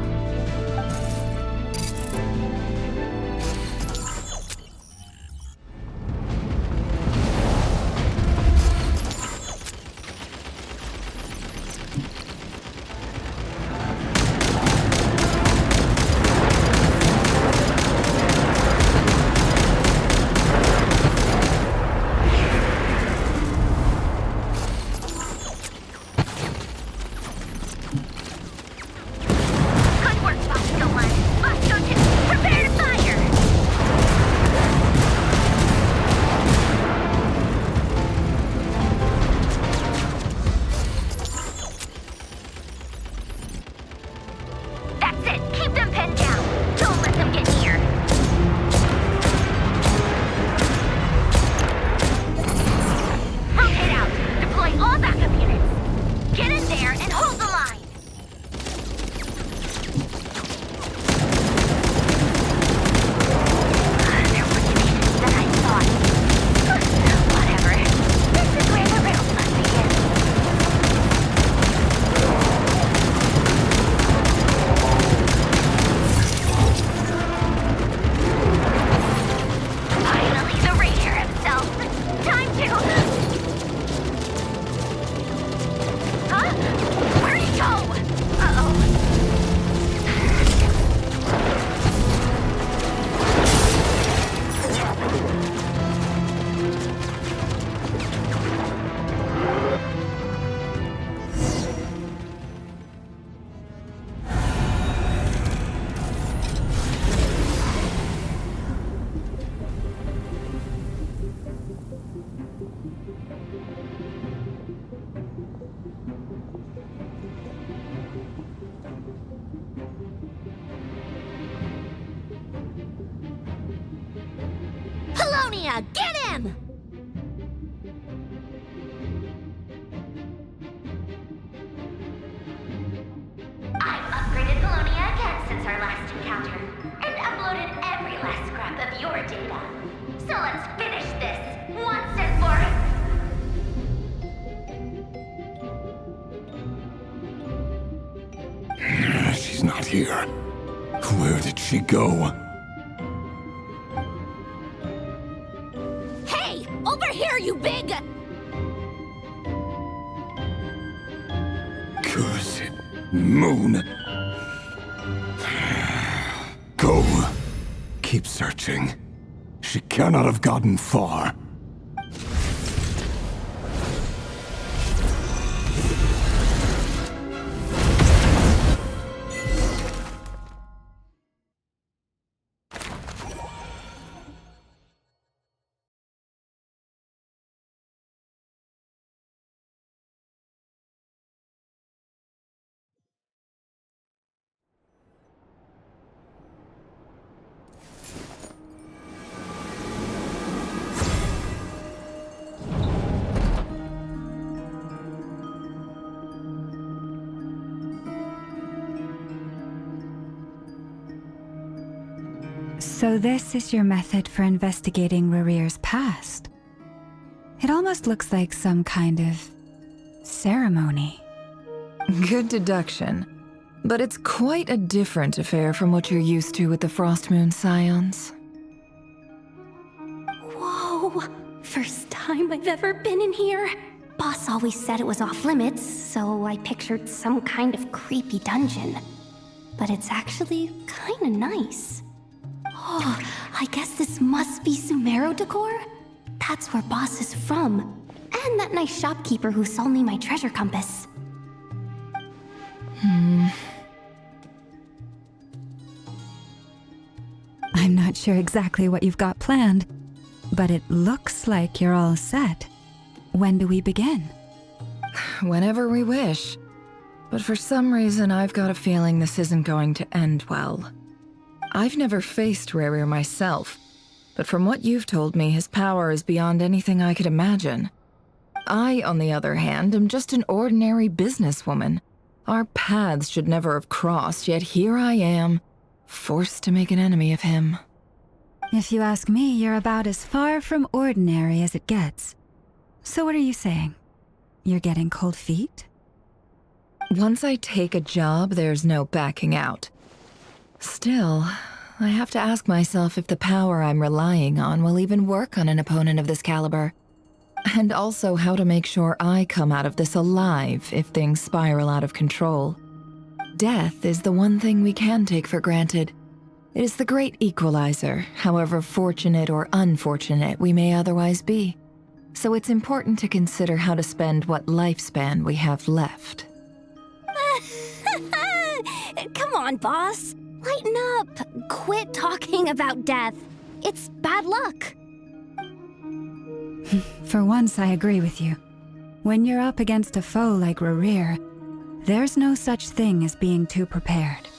Get him! I've upgraded Polonia again since our last encounter, and uploaded every last scrap of your data. So let's finish this, once and for... She's not here. Where did she go? Over here, you big... Cursed moon. Go. Keep searching. She cannot have gotten far. So this is your method for investigating Rarir's past? It almost looks like some kind of ceremony. Good deduction. But it's quite a different affair from what you're used to with the Frostmoon Scions. Whoa! First time I've ever been in here. Boss always said it was off limits, so I pictured some kind of creepy dungeon. But it's actually kinda nice. Oh, I guess this must be Sumero decor? That's where Boss is from. And that nice shopkeeper who sold me my treasure compass. I'm not sure exactly what you've got planned, but it looks like you're all set. When do we begin? Whenever we wish. But for some reason, I've got a feeling this isn't going to end well. I've never faced Rarir myself, but from what you've told me, his power is beyond anything I could imagine. I, on the other hand, am just an ordinary businesswoman. Our paths should never have crossed, yet here I am, forced to make an enemy of him. If you ask me, you're about as far from ordinary as it gets. So what are you saying? You're getting cold feet? Once I take a job, there's no backing out. Still, I have to ask myself if the power I'm relying on will even work on an opponent of this caliber. And also how to make sure I come out of this alive if things spiral out of control. Death is the one thing we can take for granted. It is the great equalizer, however fortunate or unfortunate we may otherwise be. So it's important to consider how to spend what lifespan we have left. Come on, boss. Lighten up. Quit talking about death. It's bad luck. For once, I agree with you. When you're up against a foe like Rarir, there's no such thing as being too prepared.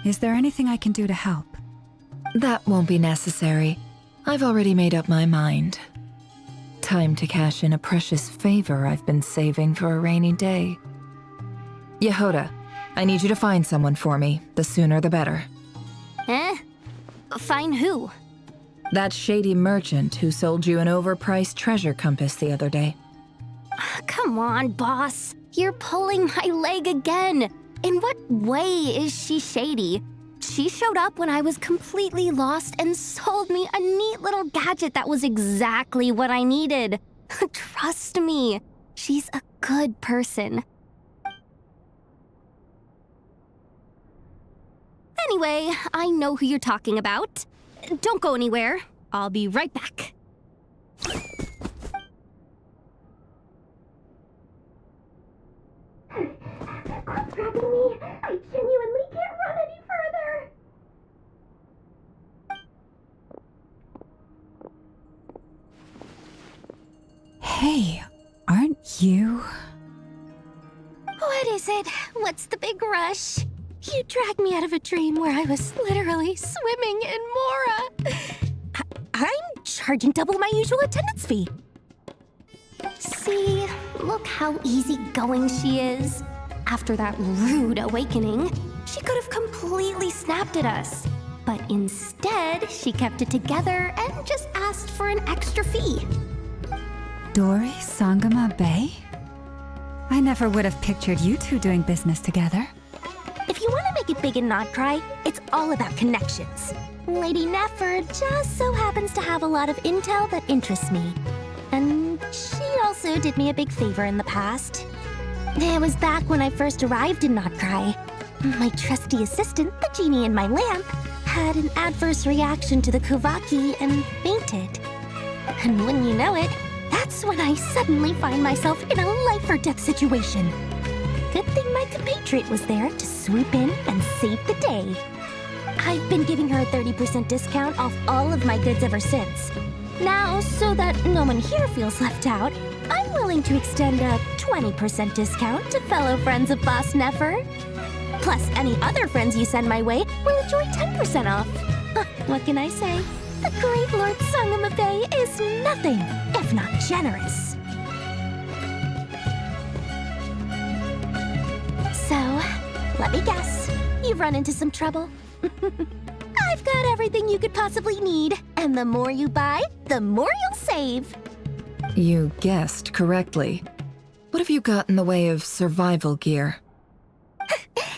Is there anything I can do to help? That won't be necessary. I've already made up my mind. Time to cash in a precious favor I've been saving for a rainy day. Jahoda, I need you to find someone for me. The sooner the better. Find who? That shady merchant who sold you an overpriced treasure compass the other day. Come on, boss. You're pulling my leg again. In what way is she shady? She showed up when I was completely lost and sold me a neat little gadget that was exactly what I needed. Trust me, she's a good person. Anyway, I know who you're talking about. Don't go anywhere. I'll be right back. Quit grabbing me. I genuinely can't run any further. Hey, aren't you? What is it? What's the big rush? You dragged me out of a dream where I was literally swimming in Mora. I'm charging double my usual attendance fee. See, look how easygoing she is. After that rude awakening, she could have completely snapped at us. But instead, she kept it together and just asked for an extra fee. Dori, Sangama Bay? I never would have pictured you two doing business together. If you want to make it big and not cry, it's all about connections. Lady Nefer just so happens to have a lot of intel that interests me. And she also did me a big favor in the past. It was back when I first arrived in Not Cry. My trusty assistant, the genie in my lamp, had an adverse reaction to the Kuvaki and fainted. And wouldn't you know it, that's when I suddenly find myself in a life-or-death situation. Good thing my compatriot was there to swoop in and save the day. I've been giving her a 30% discount off all of my goods ever since. Now, so that no one here feels left out, I'm willing to extend a 20% discount to fellow friends of Boss Nefer. Plus, any other friends you send my way will enjoy 10% off. What can I say? The great Lord Sangama Bay is nothing if not generous. So, let me guess. You've run into some trouble? I've got everything you could possibly need, and the more you buy, the more you'll save. You guessed correctly. What have you got in the way of survival gear?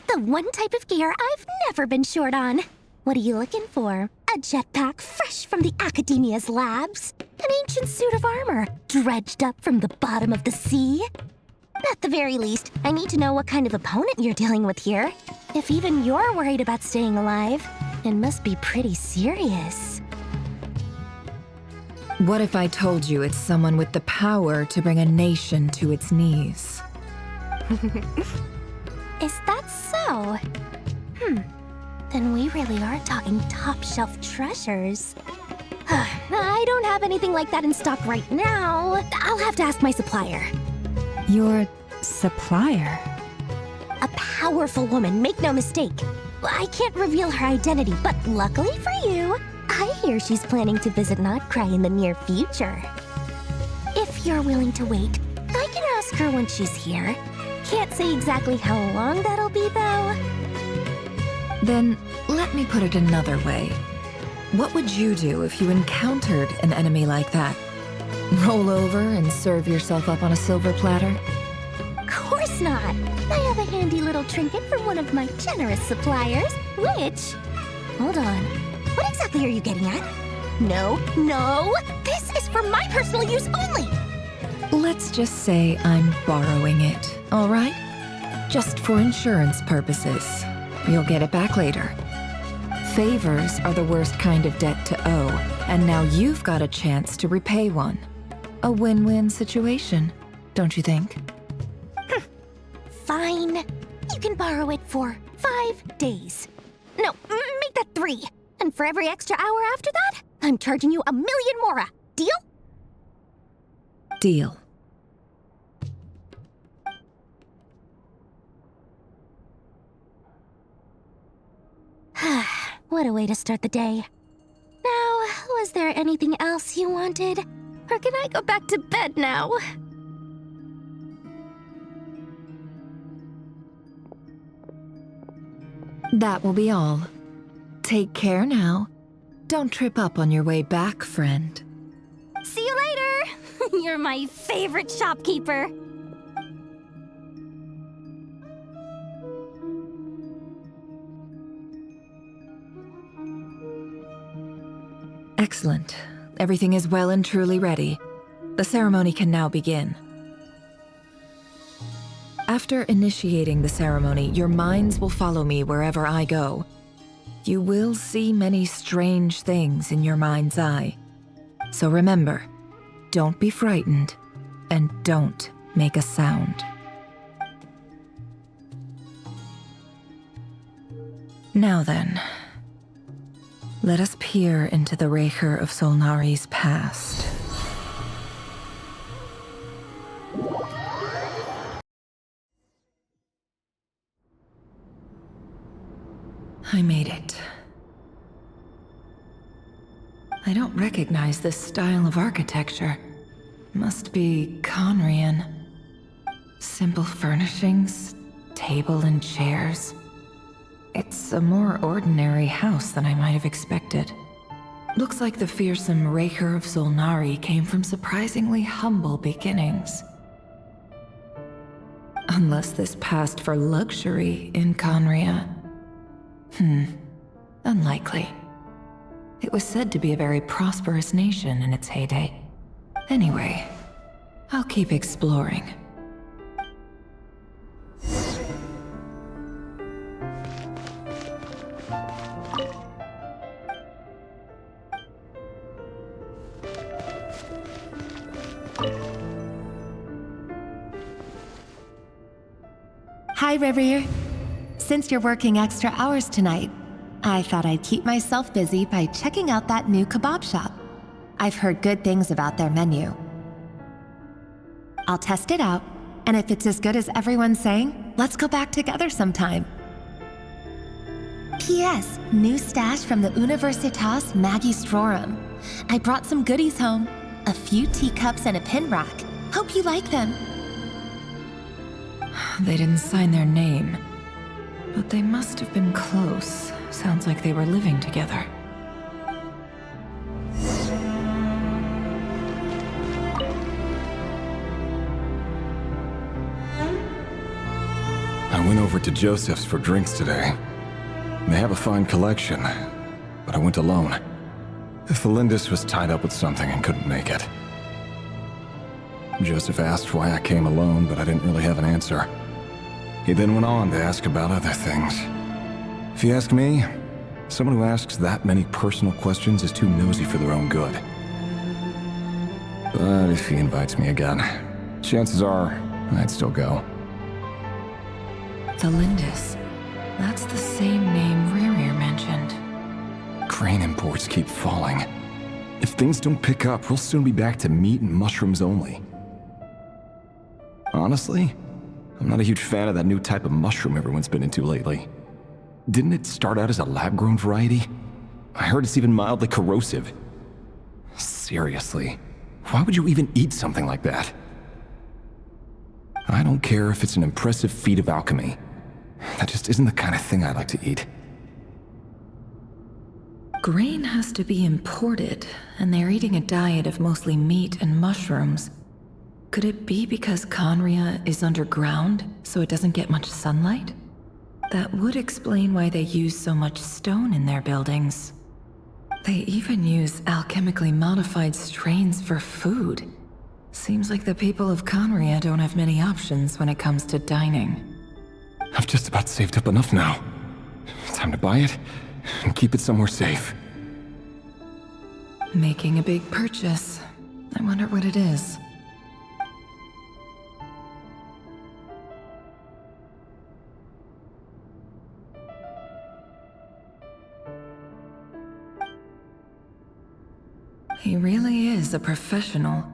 The one type of gear I've never been short on. What are you looking for? A jetpack fresh from the Academia's labs? An ancient suit of armor dredged up from the bottom of the sea? At the very least, I need to know what kind of opponent you're dealing with here. If even you're worried about staying alive, it must be pretty serious. What if I told you it's someone with the power to bring a nation to its knees? Is that so? Then we really are talking top-shelf treasures. I don't have anything like that in stock right now. I'll have to ask my supplier. Your supplier? A powerful woman, make no mistake. I can't reveal her identity, but luckily for you, I hear she's planning to visit Notcry in the near future. If you're willing to wait, I can ask her when she's here. Can't say exactly how long that'll be, though. Then, let me put it another way. What would you do if you encountered an enemy like that? Roll over and serve yourself up on a silver platter? Of course not. I have a handy little trinket from one of my generous suppliers, which... Hold on. What exactly are you getting at? No, this is for my personal use only! Let's just say I'm borrowing it, all right? Just for insurance purposes. You'll get it back later. Favors are the worst kind of debt to owe, and now you've got a chance to repay one. A win-win situation, don't you think? Fine. You can borrow it for 5 days. No, make that 3. And for every extra hour after that, I'm charging you 1,000,000 mora. Deal? Deal. What a way to start the day. Now, was there anything else you wanted? Or can I go back to bed now? That will be all. Take care now. Don't trip up on your way back, friend. See you later! You're my favorite shopkeeper. Excellent. Everything is well and truly ready. The ceremony can now begin. After initiating the ceremony, your minds will follow me wherever I go. You will see many strange things in your mind's eye. So remember, don't be frightened, and don't make a sound. Now then, let us peer into the Raker of Solnari's past. I made it. I don't recognize this style of architecture. Must be Conrian. Simple furnishings, table and chairs. It's a more ordinary house than I might have expected. Looks like the fearsome Raker of Solnari came from surprisingly humble beginnings. Unless this passed for luxury in Conria. Unlikely. It was said to be a very prosperous nation in its heyday. Anyway, I'll keep exploring. Hi, River. Since you're working extra hours tonight, I thought I'd keep myself busy by checking out that new kebab shop. I've heard good things about their menu. I'll test it out, and if it's as good as everyone's saying, let's go back together sometime. P.S. New stash from the Universitas Magistrorum. I brought some goodies home. A few teacups and a pin rack. Hope you like them. They didn't sign their name, but They must have been close. Sounds like they were living together. I went over to Joseph's for drinks today. They have a fine collection, but I went alone. Felindis was tied up with something and couldn't make it. Joseph asked why I came alone, but I didn't really have an answer. He then went on to ask about other things. If you ask me, someone who asks that many personal questions is too nosy for their own good. But if he invites me again, chances are I'd still go. Felindis. That's the same name Rerir mentioned. Crane imports keep falling. If things don't pick up, we'll soon be back to meat and mushrooms only. Honestly, I'm not a huge fan of that new type of mushroom everyone's been into lately. Didn't it start out as a lab-grown variety? I heard it's even mildly corrosive. Seriously, why would you even eat something like that? I don't care if it's an impressive feat of alchemy. That just isn't the kind of thing I like to eat. Grain has to be imported, and they're eating a diet of mostly meat and mushrooms. Could it be because Conria is underground, so it doesn't get much sunlight? That would explain why they use so much stone in their buildings. They even use alchemically modified strains for food. Seems like the people of Conria don't have many options when it comes to dining. I've just about saved up enough now. Time to buy it and keep it somewhere safe. Making a big purchase. I wonder what it is. He really is a professional.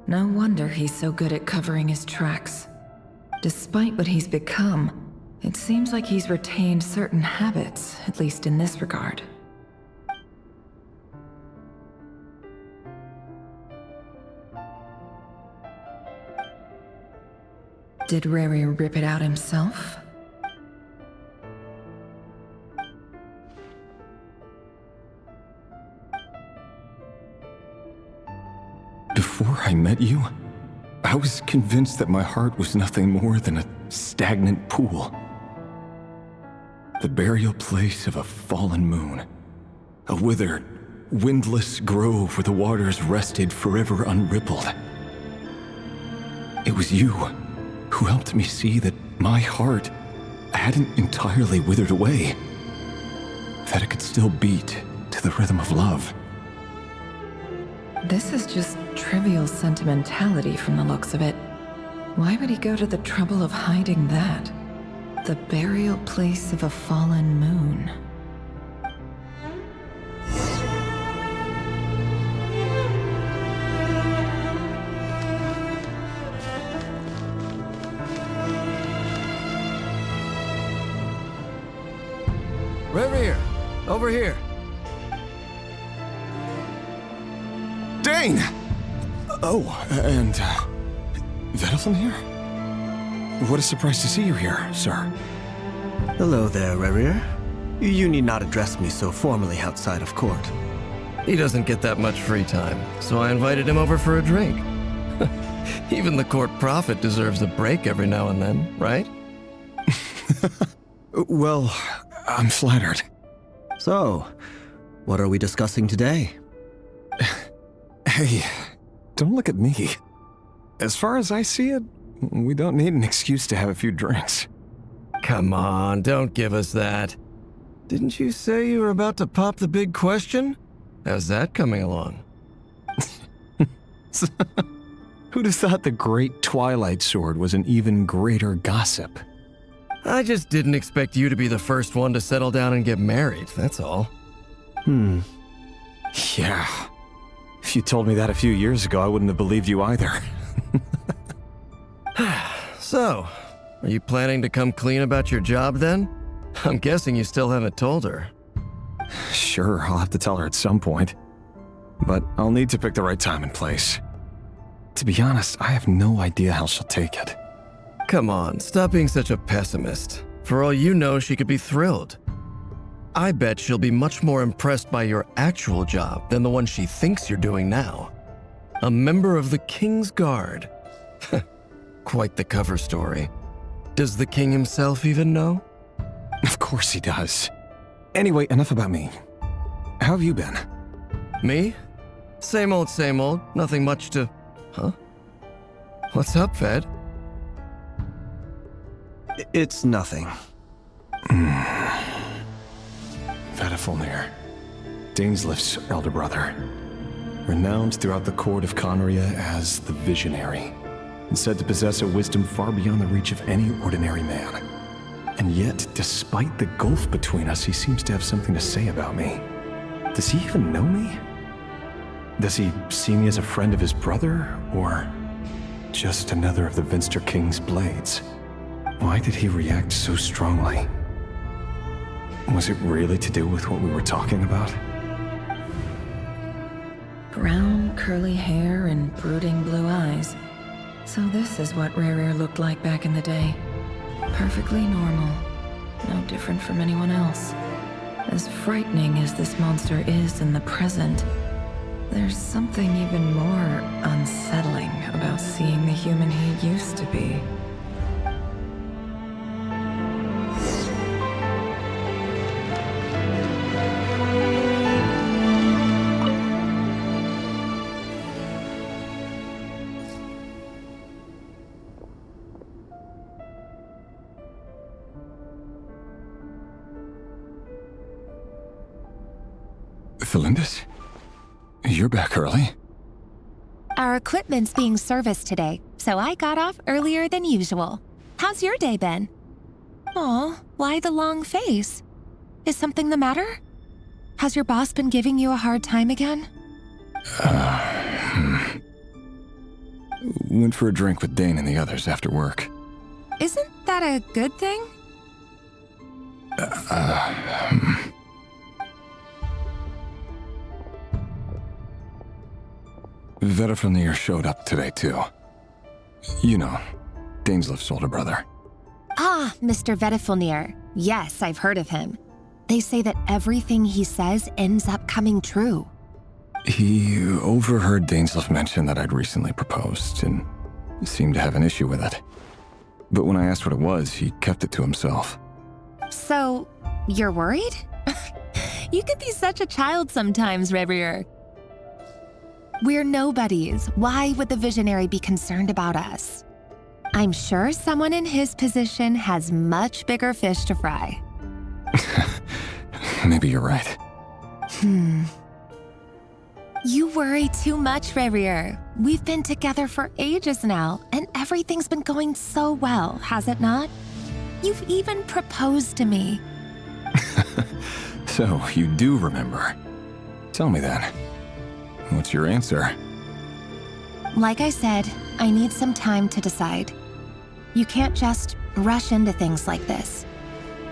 No wonder he's so good at covering his tracks. Despite what he's become, it seems like he's retained certain habits, at least in this regard. Did Rerir rip it out himself? Before I met you, I was convinced that my heart was nothing more than a stagnant pool. The burial place of a fallen moon. A withered, windless grove where the waters rested forever unrippled. It was you who helped me see that my heart hadn't entirely withered away. That it could still beat to the rhythm of love. This is just trivial sentimentality from the looks of it. Why would he go to the trouble of hiding that? The burial place of a fallen moon. Rerir, over here. Dane! Oh, and, Vedelson here? What a surprise to see you here, sir. Hello there, Rerir. You need not address me so formally outside of court. He doesn't get that much free time, so I invited him over for a drink. Even the court prophet deserves a break every now and then, right? Well, I'm flattered. So, what are we discussing today? Hey, don't look at me. As far as I see it, we don't need an excuse to have a few drinks. Come on, don't give us that. Didn't you say you were about to pop the big question? How's that coming along? Who'd have thought the great Twilight Sword was an even greater gossip? I just didn't expect you to be the first one to settle down and get married, that's all. Yeah. If you told me that a few years ago, I wouldn't have believed you either. So, are you planning to come clean about your job then? I'm guessing you still haven't told her. Sure, I'll have to tell her at some point. But I'll need to pick the right time and place. To be honest, I have no idea how she'll take it. Come on, stop being such a pessimist. For all you know, she could be thrilled. I bet she'll be much more impressed by your actual job than the one she thinks you're doing now. A member of the King's Guard. Quite the cover story. Does the king himself even know? Of course he does. Anyway, enough about me. How have you been? Me? Same old, nothing much to... Huh? What's up, Ved? It's nothing. Vedifulnir, Dainsleif's elder brother, renowned throughout the court of Conria as the Visionary, and said to possess a wisdom far beyond the reach of any ordinary man. And yet, despite the gulf between us, he seems to have something to say about me. Does he even know me? Does he see me as a friend of his brother, or just another of the Vinster King's blades? Why did he react so strongly? Was it really to do with what we were talking about? Brown, curly hair and brooding blue eyes. So this is what Rerir looked like back in the day. Perfectly normal. No different from anyone else. As frightening as this monster is in the present, there's something even more unsettling about seeing the human he used to be. Felindis? You're back early? Our equipment's being serviced today, so I got off earlier than usual. How's your day been? Aw, why the long face? Is something the matter? Has your boss been giving you a hard time again? Went for a drink with Dane and the others after work. Isn't that a good thing? Vedifulnir showed up today, too. You know, Dainsleif's older brother. Ah, Mr. Vedifulnir. Yes, I've heard of him. They say that everything he says ends up coming true. He overheard Dainsleif mention that I'd recently proposed, and seemed to have an issue with it. But when I asked what it was, he kept it to himself. So, you're worried? You could be such a child sometimes, Rerir. We're nobodies. Why would the Visionary be concerned about us? I'm sure someone in his position has much bigger fish to fry. Maybe you're right. You worry too much, Rerir. We've been together for ages now, and everything's been going so well, has it not? You've even proposed to me. So, you do remember. Tell me then. What's your answer? Like I said, I need some time to decide. You can't just rush into things like this.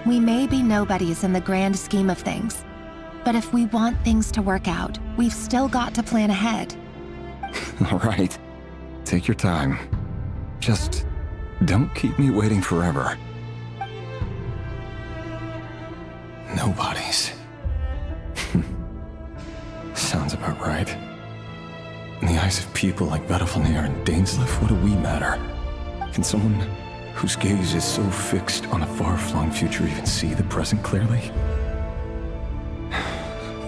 We may be nobodies in the grand scheme of things, but if we want things to work out, we've still got to plan ahead. All right. Take your time. Just don't keep me waiting forever. Nobodies. Sounds about right. In the eyes of people like Vedifulnir and Dainsleif, what do we matter? Can someone whose gaze is so fixed on a far-flung future even see the present clearly?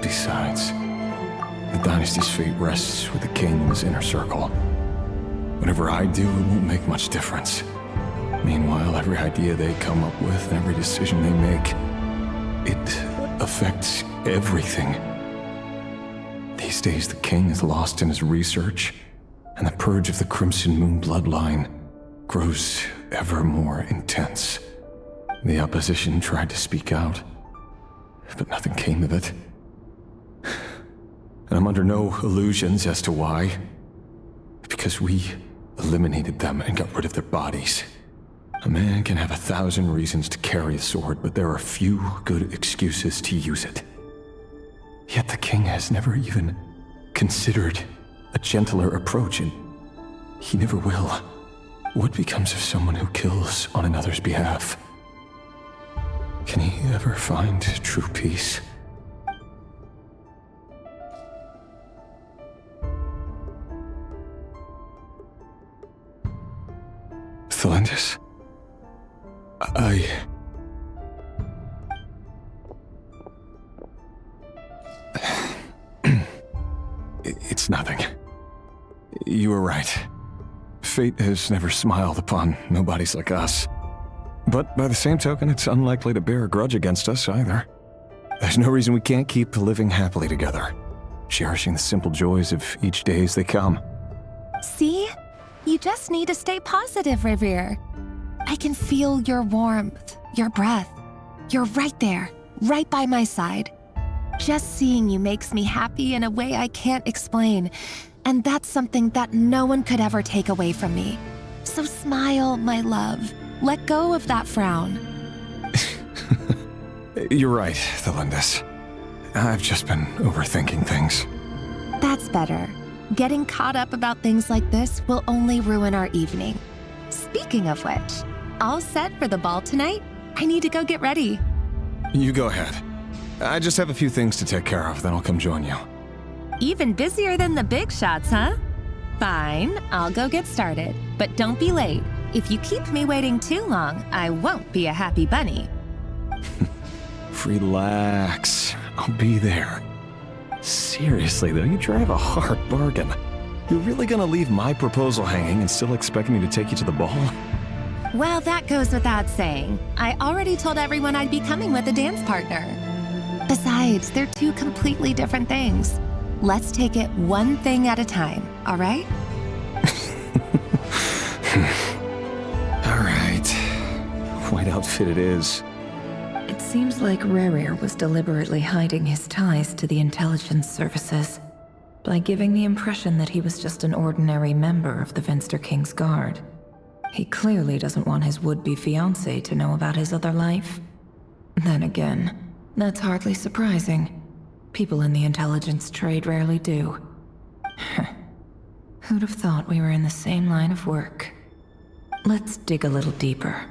Besides, the dynasty's fate rests with the king and his inner circle. Whatever I do, it won't make much difference. Meanwhile, every idea they come up with and every decision they make, it affects everything. These days, the king is lost in his research, and the purge of the Crimson Moon bloodline grows ever more intense. The opposition tried to speak out, but nothing came of it. And I'm under no illusions as to why. Because we eliminated them and got rid of their bodies. A man can have 1,000 reasons to carry a sword, but there are few good excuses to use it. Yet the king has never even considered a gentler approach, and he never will. What becomes of someone who kills on another's behalf? Can he ever find true peace? Flins? It's nothing. You were right. Fate has never smiled upon nobodies like us. But by the same token, it's unlikely to bear a grudge against us either. There's no reason we can't keep living happily together, cherishing the simple joys of each day as they come. See? You just need to stay positive, Revere. I can feel your warmth, your breath. You're right there, right by my side. Just seeing you makes me happy in a way I can't explain, and that's something that no one could ever take away from me. So smile, my love. Let go of that frown. You're right, Thelindis. I've just been overthinking things. That's better. Getting caught up about things like this will only ruin our evening. Speaking of which, all set for the ball tonight? I need to go get ready. You go ahead. I just have a few things to take care of, then I'll come join you. Even busier than the big shots, huh? Fine, I'll go get started. But don't be late. If you keep me waiting too long, I won't be a happy bunny. Relax. I'll be there. Seriously, though, you drive a hard bargain. You're really gonna leave my proposal hanging and still expect me to take you to the ball? Well, that goes without saying. I already told everyone I'd be coming with a dance partner. Besides, they're two completely different things. Let's take it one thing at a time, all right? All right. White outfit it is. It seems like Rerir was deliberately hiding his ties to the intelligence services by giving the impression that he was just an ordinary member of the Venster King's Guard. He clearly doesn't want his would-be fiancée to know about his other life. Then again, that's hardly surprising. People in the intelligence trade rarely do. Who'd have thought we were in the same line of work? Let's dig a little deeper.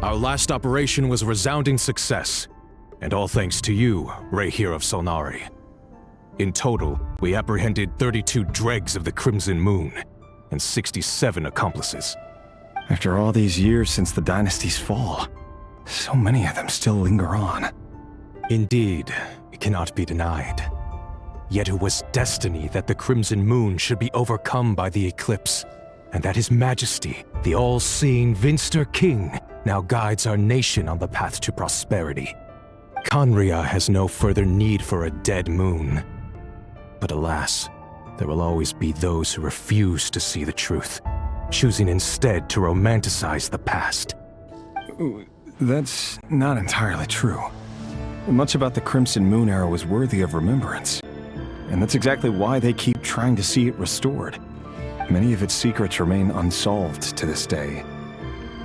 Our last operation was a resounding success, and all thanks to you, Rehir of Solnari. In total, we apprehended 32 dregs of the Crimson Moon, and 67 accomplices. After all these years since the dynasty's fall, so many of them still linger on. Indeed, it cannot be denied. Yet it was destiny that the Crimson Moon should be overcome by the eclipse, and that His Majesty, the all-seeing Venster King, now guides our nation on the path to prosperity. Conria has no further need for a dead moon. But alas, there will always be those who refuse to see the truth, choosing instead to romanticize the past. That's not entirely true. Much about the Crimson Moon era was worthy of remembrance, and that's exactly why they keep trying to see it restored. Many of its secrets remain unsolved to this day.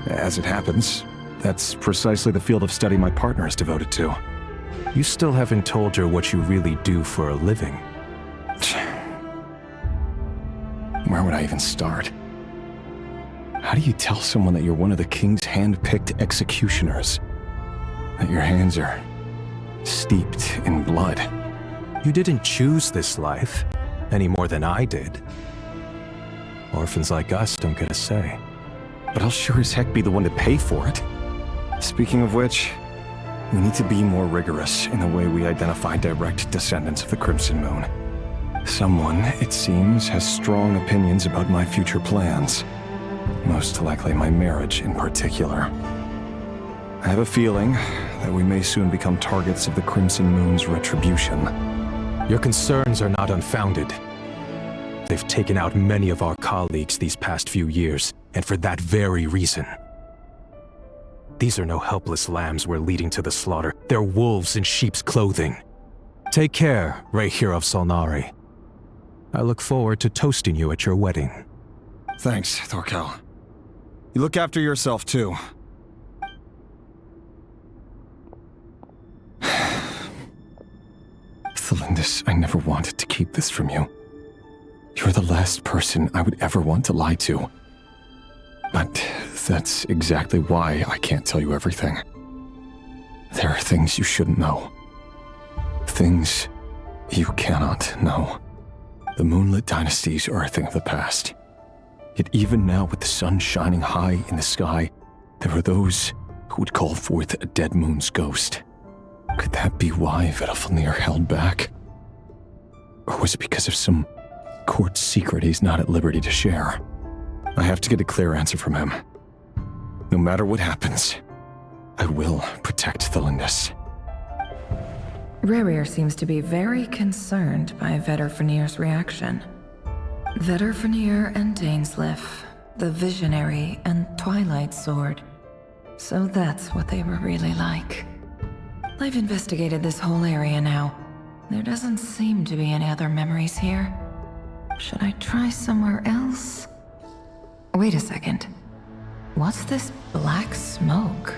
As it happens, that's precisely the field of study my partner is devoted to. You still haven't told her what you really do for a living. Where would I even start? How do you tell someone that you're one of the king's hand-picked executioners? That your hands are steeped in blood? You didn't choose this life, any more than I did. Orphans like us don't get a say. But I'll sure as heck be the one to pay for it. Speaking of which, we need to be more rigorous in the way we identify direct descendants of the Crimson Moon. Someone, it seems, has strong opinions about my future plans. Most likely my marriage in particular. I have a feeling that we may soon become targets of the Crimson Moon's retribution. Your concerns are not unfounded. They've taken out many of our colleagues these past few years, and for that very reason. These are no helpless lambs we're leading to the slaughter. They're wolves in sheep's clothing. Take care, Rehir of Solnari. I look forward to toasting you at your wedding. Thanks, Thorkel. You look after yourself, too. Thelindis, I never wanted to keep this from you. You're the last person I would ever want to lie to. But that's exactly why I can't tell you everything. There are things you shouldn't know. Things you cannot know. The moonlit dynasties are a thing of the past. Yet even now, with the sun shining high in the sky, there are those who would call forth a dead moon's ghost. Could that be why Vedalfnir held back? Or was it because of some court secret he's not at liberty to share? I have to get a clear answer from him. No matter what happens, I will protect Thelindis. Rerir seems to be very concerned by Vedalfnir's reaction. Vedalfnir and Dainsleif, the Visionary and Twilight Sword. So that's what they were really like. I've investigated this whole area now. There doesn't seem to be any other memories here. Should I try somewhere else? Wait a second. What's this black smoke?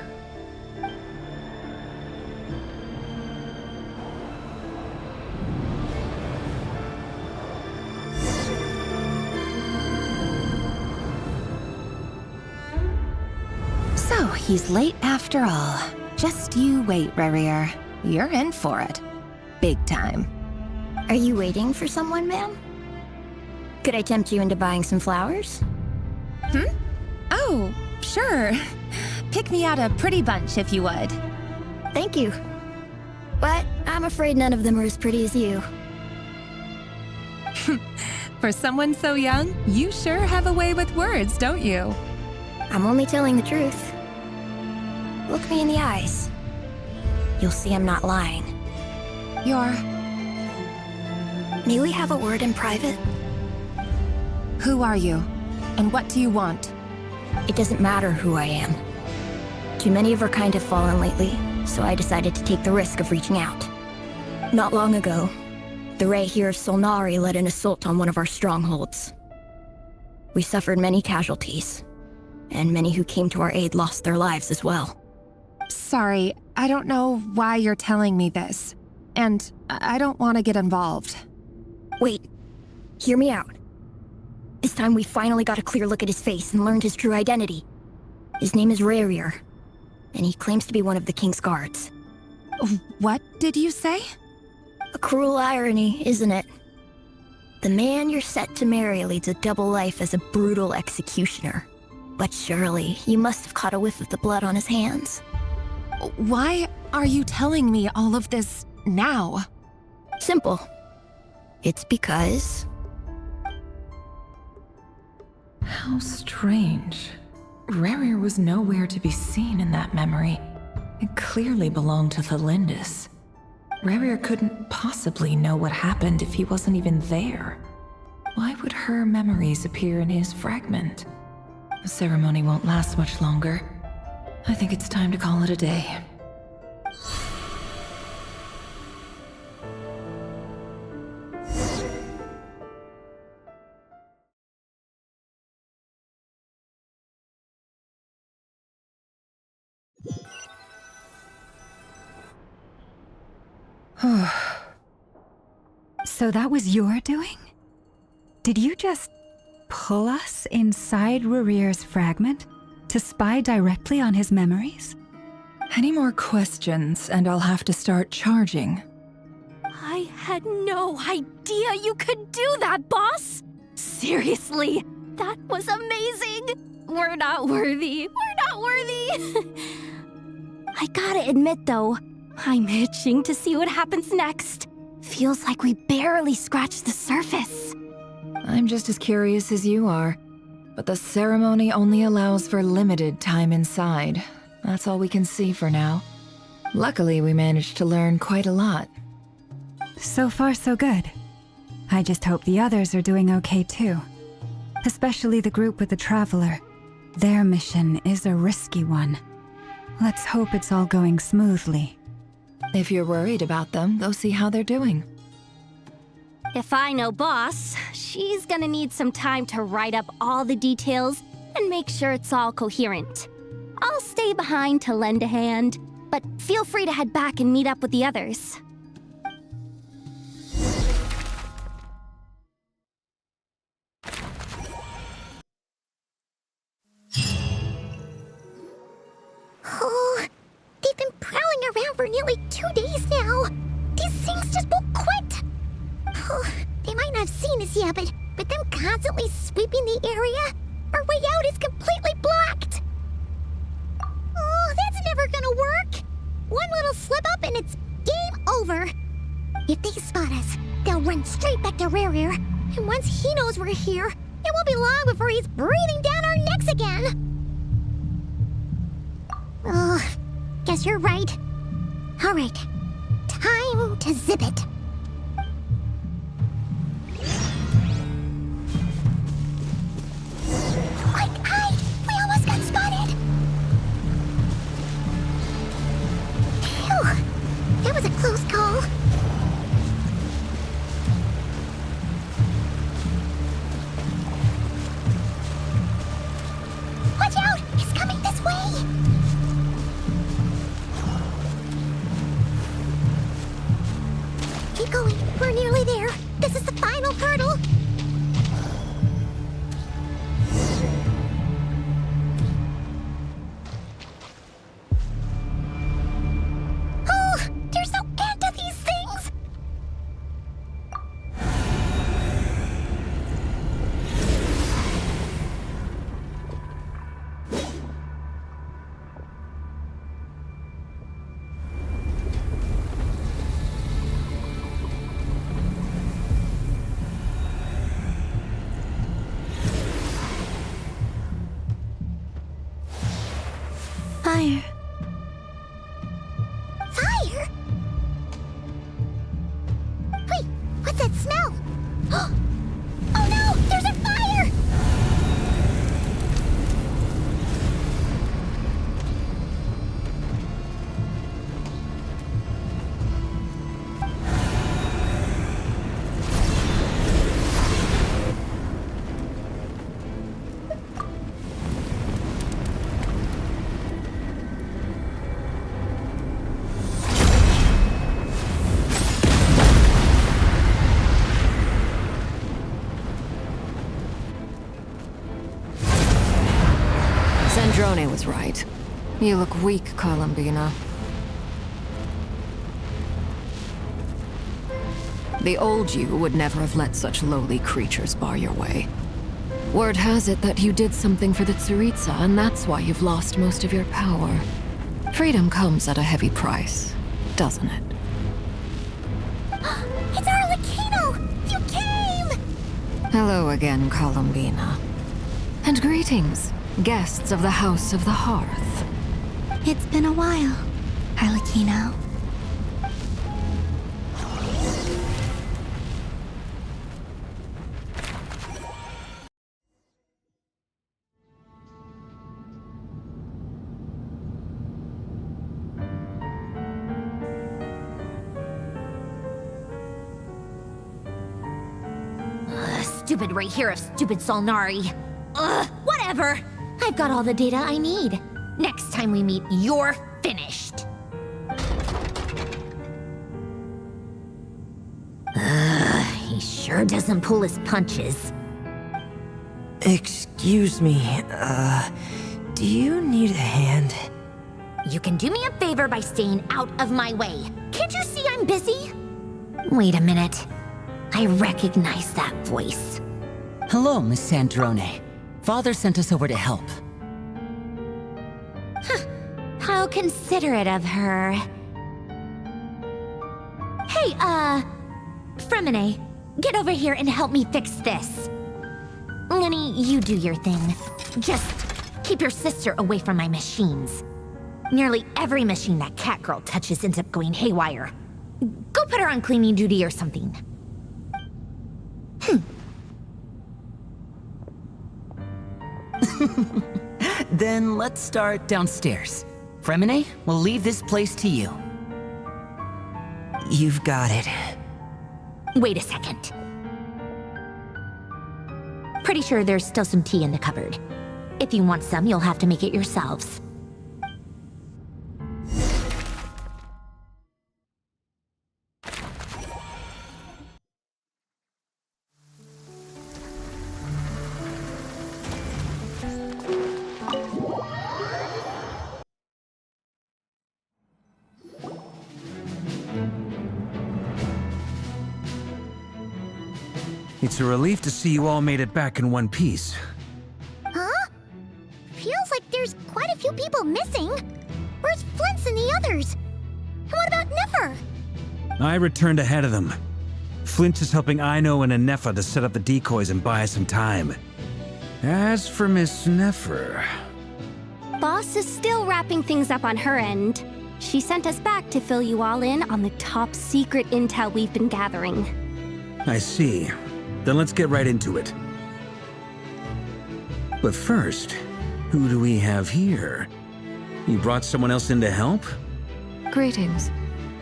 So, he's late after all. Just you wait, Rerir. You're in for it. Big time. Are you waiting for someone, ma'am? Could I tempt you into buying some flowers? Oh, sure. Pick me out a pretty bunch if you would. Thank you. But I'm afraid none of them are as pretty as you. For someone so young, you sure have a way with words, don't you? I'm only telling the truth. Look me in the eyes. You'll see I'm not lying. May we have a word in private? Who are you? And what do you want? It doesn't matter who I am. Too many of our kind have fallen lately, so I decided to take the risk of reaching out. Not long ago, the Ray here of Solnari led an assault on one of our strongholds. We suffered many casualties, and many who came to our aid lost their lives as well. Sorry, I don't know why you're telling me this. And I don't want to get involved. Wait, hear me out. This time we finally got a clear look at his face and learned his true identity. His name is Rerir, and he claims to be one of the King's Guards. What did you say? A cruel irony, isn't it? The man you're set to marry leads a double life as a brutal executioner. But surely, you must have caught a whiff of the blood on his hands. Why are you telling me all of this now? Simple. It's because... How strange. Rerir was nowhere to be seen in that memory. It clearly belonged to Thelindis. Rerir couldn't possibly know what happened if he wasn't even there. Why would her memories appear in his fragment? The ceremony won't last much longer. I think it's time to call it a day. So that was your doing? Did you just pull us inside Rerir's fragment to spy directly on his memories? Any more questions, and I'll have to start charging. I had no idea you could do that, boss! Seriously, that was amazing! We're not worthy. We're not worthy! I gotta admit, though, I'm itching to see what happens next. Feels like we barely scratched the surface. I'm just as curious as you are, but the ceremony only allows for limited time inside. That's all we can see for now. Luckily, we managed to learn quite a lot. So far, so good. I just hope the others are doing okay too. Especially the group with the Traveler. Their mission is a risky one. Let's hope it's all going smoothly. If you're worried about them, go see how they're doing. If I know boss, she's gonna need some time to write up all the details and make sure it's all coherent. I'll stay behind to lend a hand, but feel free to head back and meet up with the others. Oh, they've been prowling around for nearly 2 days now. These things just won't quit. Oh, they might not have seen us yet, but them constantly sweeping the area, our way out is completely blocked. Oh, that's never gonna work. One little slip up and it's game over. If they spot us, they'll run straight back to Rare. And once he knows we're here, it won't be long before he's breathing down our necks again. Oh, guess you're right. All right, time to zip it. Quick, hide! We almost got spotted! Phew, that was a close call. Watch out! It's coming this way! Keep going. We're nearly there. This is the final hurdle. Oh, there's no end to these things. Fire. Fire? Wait, what's that smell? Oh no, there's a fire! Sandrone was right. You look weak, Columbina. The old you would never have let such lowly creatures bar your way. Word has it that you did something for the Tsaritsa, and that's why you've lost most of your power. Freedom comes at a heavy price, doesn't it? It's Arlecchino! You came! Hello again, Columbina. And greetings, guests of the House of the Hearth. It's been a while, Arlecchino. Stupid right here of stupid Solnari. Ugh, whatever. I've got all the data I need. Next time we meet, you're finished. He sure doesn't pull his punches. Excuse me, do you need a hand? You can do me a favor by staying out of my way. Can't you see I'm busy? Wait a minute. I recognize that voice. Hello, Miss Sandrone. Father sent us over to help. Huh. How considerate of her. Hey, Freminet, get over here and help me fix this. Lenny, you do your thing. Just keep your sister away from my machines. Nearly every machine that cat girl touches ends up going haywire. Go put her on cleaning duty or something. Then let's start downstairs. Freminet, we'll leave this place to you. You've got it. Wait a second. Pretty sure there's still some tea in the cupboard. If you want some, you'll have to make it yourselves. It's a relief to see you all made it back in one piece. Huh? Feels like there's quite a few people missing. Where's Flins and the others? And what about Nefer? I returned ahead of them. Flint is helping Aino and Ineffa to set up the decoys and buy us some time. As for Miss Nefer... Boss is still wrapping things up on her end. She sent us back to fill you all in on the top secret intel we've been gathering. I see. Then let's get right into it. But first, who do we have here? You brought someone else in to help? Greetings.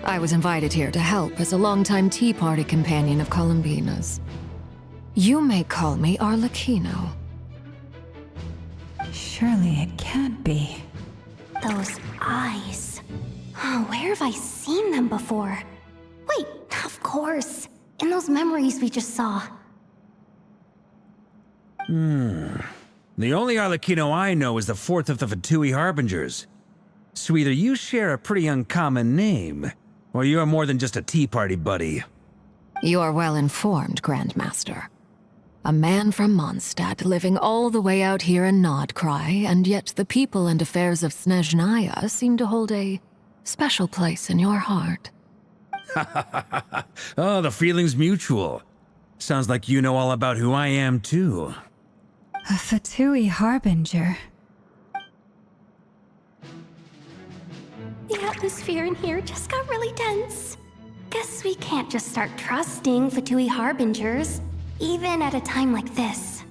I was invited here to help as a longtime Tea Party companion of Columbina's. You may call me Arlecchino. Surely it can't be. Those eyes. Oh, where have I seen them before? Wait, of course. In those memories we just saw. The only Arlecchino I know is the fourth of the Fatui Harbingers. So either you share a pretty uncommon name, or you're more than just a Tea Party buddy. You are well informed, Grandmaster. A man from Mondstadt living all the way out here in Nodcry, and yet the people and affairs of Snezhnaya seem to hold a special place in your heart. Oh, the feeling's mutual. Sounds like you know all about who I am, too. A Fatui Harbinger. The atmosphere in here just got really tense. Guess we can't just start trusting Fatui Harbingers, even at a time like this.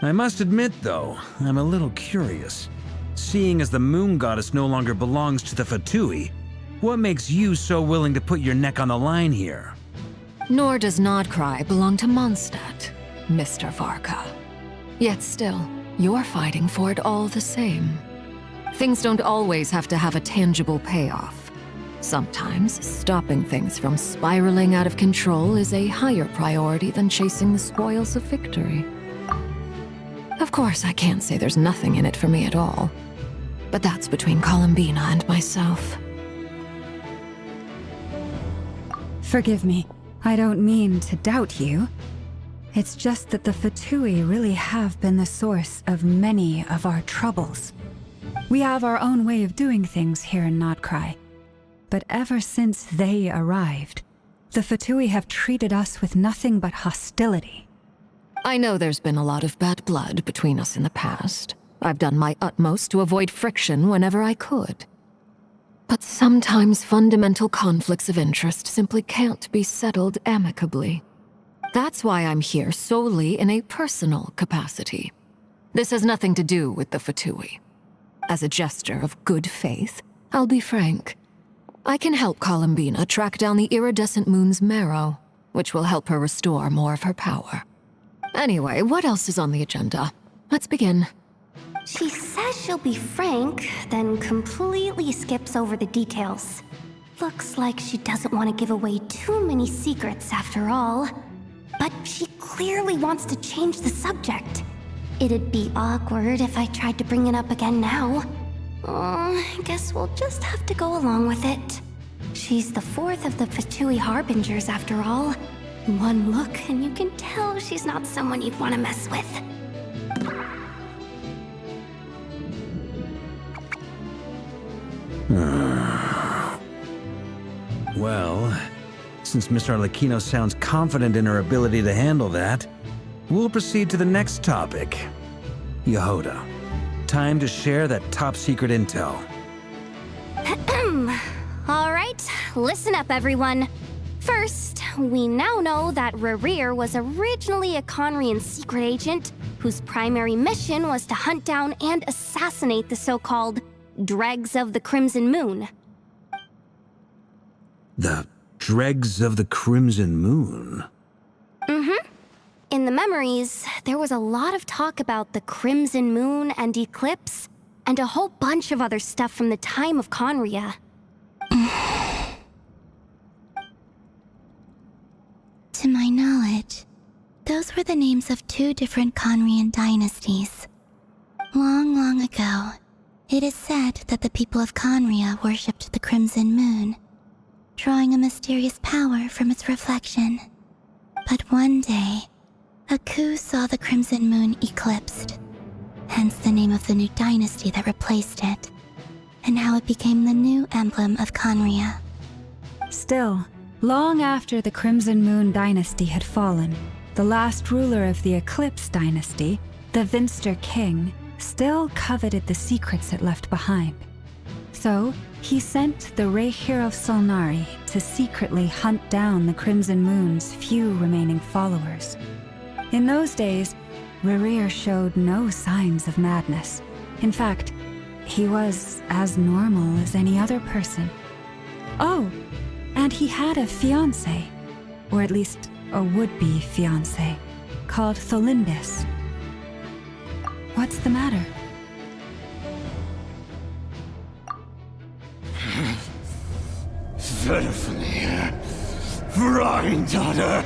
I must admit, though, I'm a little curious. Seeing as the Moon Goddess no longer belongs to the Fatui, what makes you so willing to put your neck on the line here? Nor does Nodcry belong to Mondstadt, Mr. Varka. Yet still, you're fighting for it all the same. Things don't always have to have a tangible payoff. Sometimes, stopping things from spiraling out of control is a higher priority than chasing the spoils of victory. Of course, I can't say there's nothing in it for me at all. But that's between Columbina and myself. Forgive me. I don't mean to doubt you. It's just that the Fatui really have been the source of many of our troubles. We have our own way of doing things here in Nodcry. But ever since they arrived, the Fatui have treated us with nothing but hostility. I know there's been a lot of bad blood between us in the past. I've done my utmost to avoid friction whenever I could. But sometimes fundamental conflicts of interest simply can't be settled amicably. That's why I'm here solely in a personal capacity. This has nothing to do with the Fatui. As a gesture of good faith, I'll be frank. I can help Columbina track down the iridescent moon's marrow, which will help her restore more of her power. Anyway, what else is on the agenda? Let's begin. She says she'll be frank, then completely skips over the details. Looks like she doesn't want to give away too many secrets after all. But she clearly wants to change the subject. It'd be awkward if I tried to bring it up again now. I guess we'll just have to go along with it. She's the fourth of the Fatui Harbingers after all. One look and you can tell she's not someone you'd want to mess with. Well, since Miss Arlecchino sounds confident in her ability to handle that, we'll proceed to the next topic. Jahoda, time to share that top-secret intel. All right, listen up, everyone. First, we now know that Rerir was originally a Conrian secret agent whose primary mission was to hunt down and assassinate the so-called Dregs of the Crimson Moon. The Dregs of the Crimson Moon? In the memories, there was a lot of talk about the Crimson Moon and Eclipse, and a whole bunch of other stuff from the time of Conria. To my knowledge, those were the names of 2 different Conrian dynasties. Long, long ago, it is said that the people of Conria worshipped the Crimson Moon, drawing a mysterious power from its reflection. But one day, a coup saw the Crimson Moon eclipsed, hence the name of the new dynasty that replaced it, and how it became the new emblem of Conria. Still, long after the Crimson Moon dynasty had fallen, the last ruler of the Eclipse dynasty, the Vinster King, still coveted the secrets it left behind. So, he sent the Rehir of Solnari to secretly hunt down the Crimson Moon's few remaining followers. In those days, Rerir showed no signs of madness. In fact, he was as normal as any other person. Oh, and he had a fiancé, or at least a would-be fiancé, called Tholindis. What's the matter? Verfene, Freundaughter,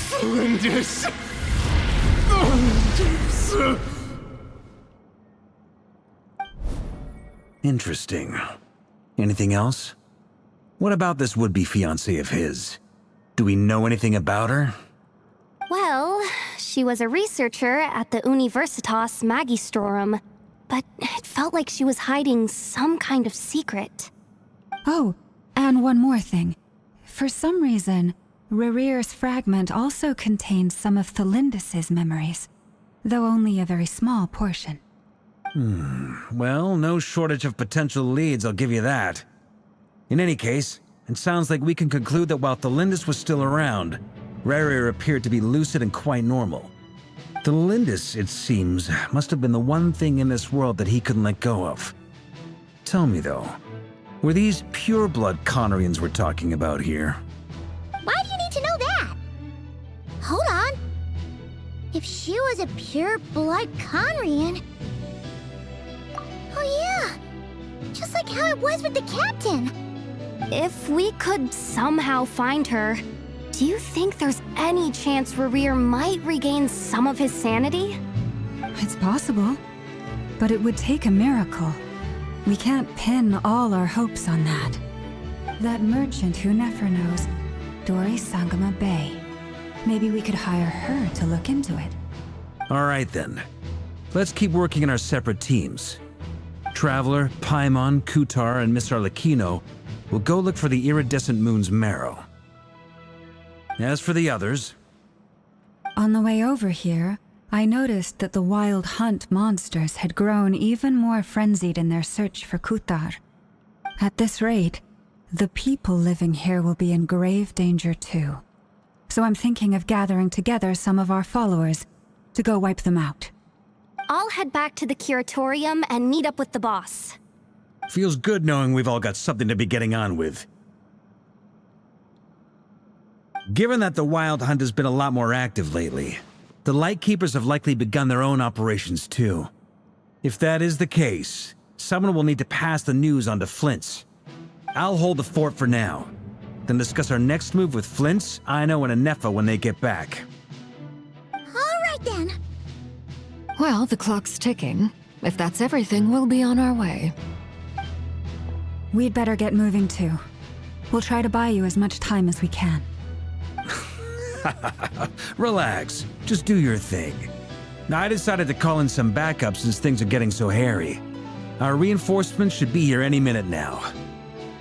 Flindis. Interesting. Anything else? What about this would-be fiancé of his? Do we know anything about her? Well, she was a researcher at the Universitas Magistrorum, but it felt like she was hiding some kind of secret. Oh, and one more thing. For some reason, Rerir's fragment also contained some of Tholindis' memories, though only a very small portion. Well, no shortage of potential leads, I'll give you that. In any case, it sounds like we can conclude that while Tholindis was still around, Rerir appeared to be lucid and quite normal. Tholindis, it seems, must have been the one thing in this world that he couldn't let go of. Tell me though, were these pure-blood Conrians we're talking about here? Why do you need to know that? Hold on. If she was a pure-blood Conrian... Oh yeah! Just like how it was with the captain! If we could somehow find her, do you think there's any chance Rerir might regain some of his sanity? It's possible, but it would take a miracle. We can't pin all our hopes on that. That merchant who Nefer knows, Dori Sangama Bay. Maybe we could hire her to look into it. Alright then. Let's keep working in our separate teams. Traveler, Paimon, Kutar, and Miss Arlecchino will go look for the iridescent moon's marrow. As for the others... On the way over here, I noticed that the Wild Hunt monsters had grown even more frenzied in their search for Kutar. At this rate, the people living here will be in grave danger too. So I'm thinking of gathering together some of our followers to go wipe them out. I'll head back to the curatorium and meet up with the boss. Feels good knowing we've all got something to be getting on with. Given that the Wild Hunt has been a lot more active lately, the Lightkeepers have likely begun their own operations too. If that is the case, someone will need to pass the news on to Flins. I'll hold the fort for now, then discuss our next move with Flins, Aino, and Ineffa when they get back. Alright then. Well, the clock's ticking. If that's everything, we'll be on our way. We'd better get moving too. We'll try to buy you as much time as we can. Relax. Just do your thing. Now, I decided to call in some backup since things are getting so hairy. Our reinforcements should be here any minute now.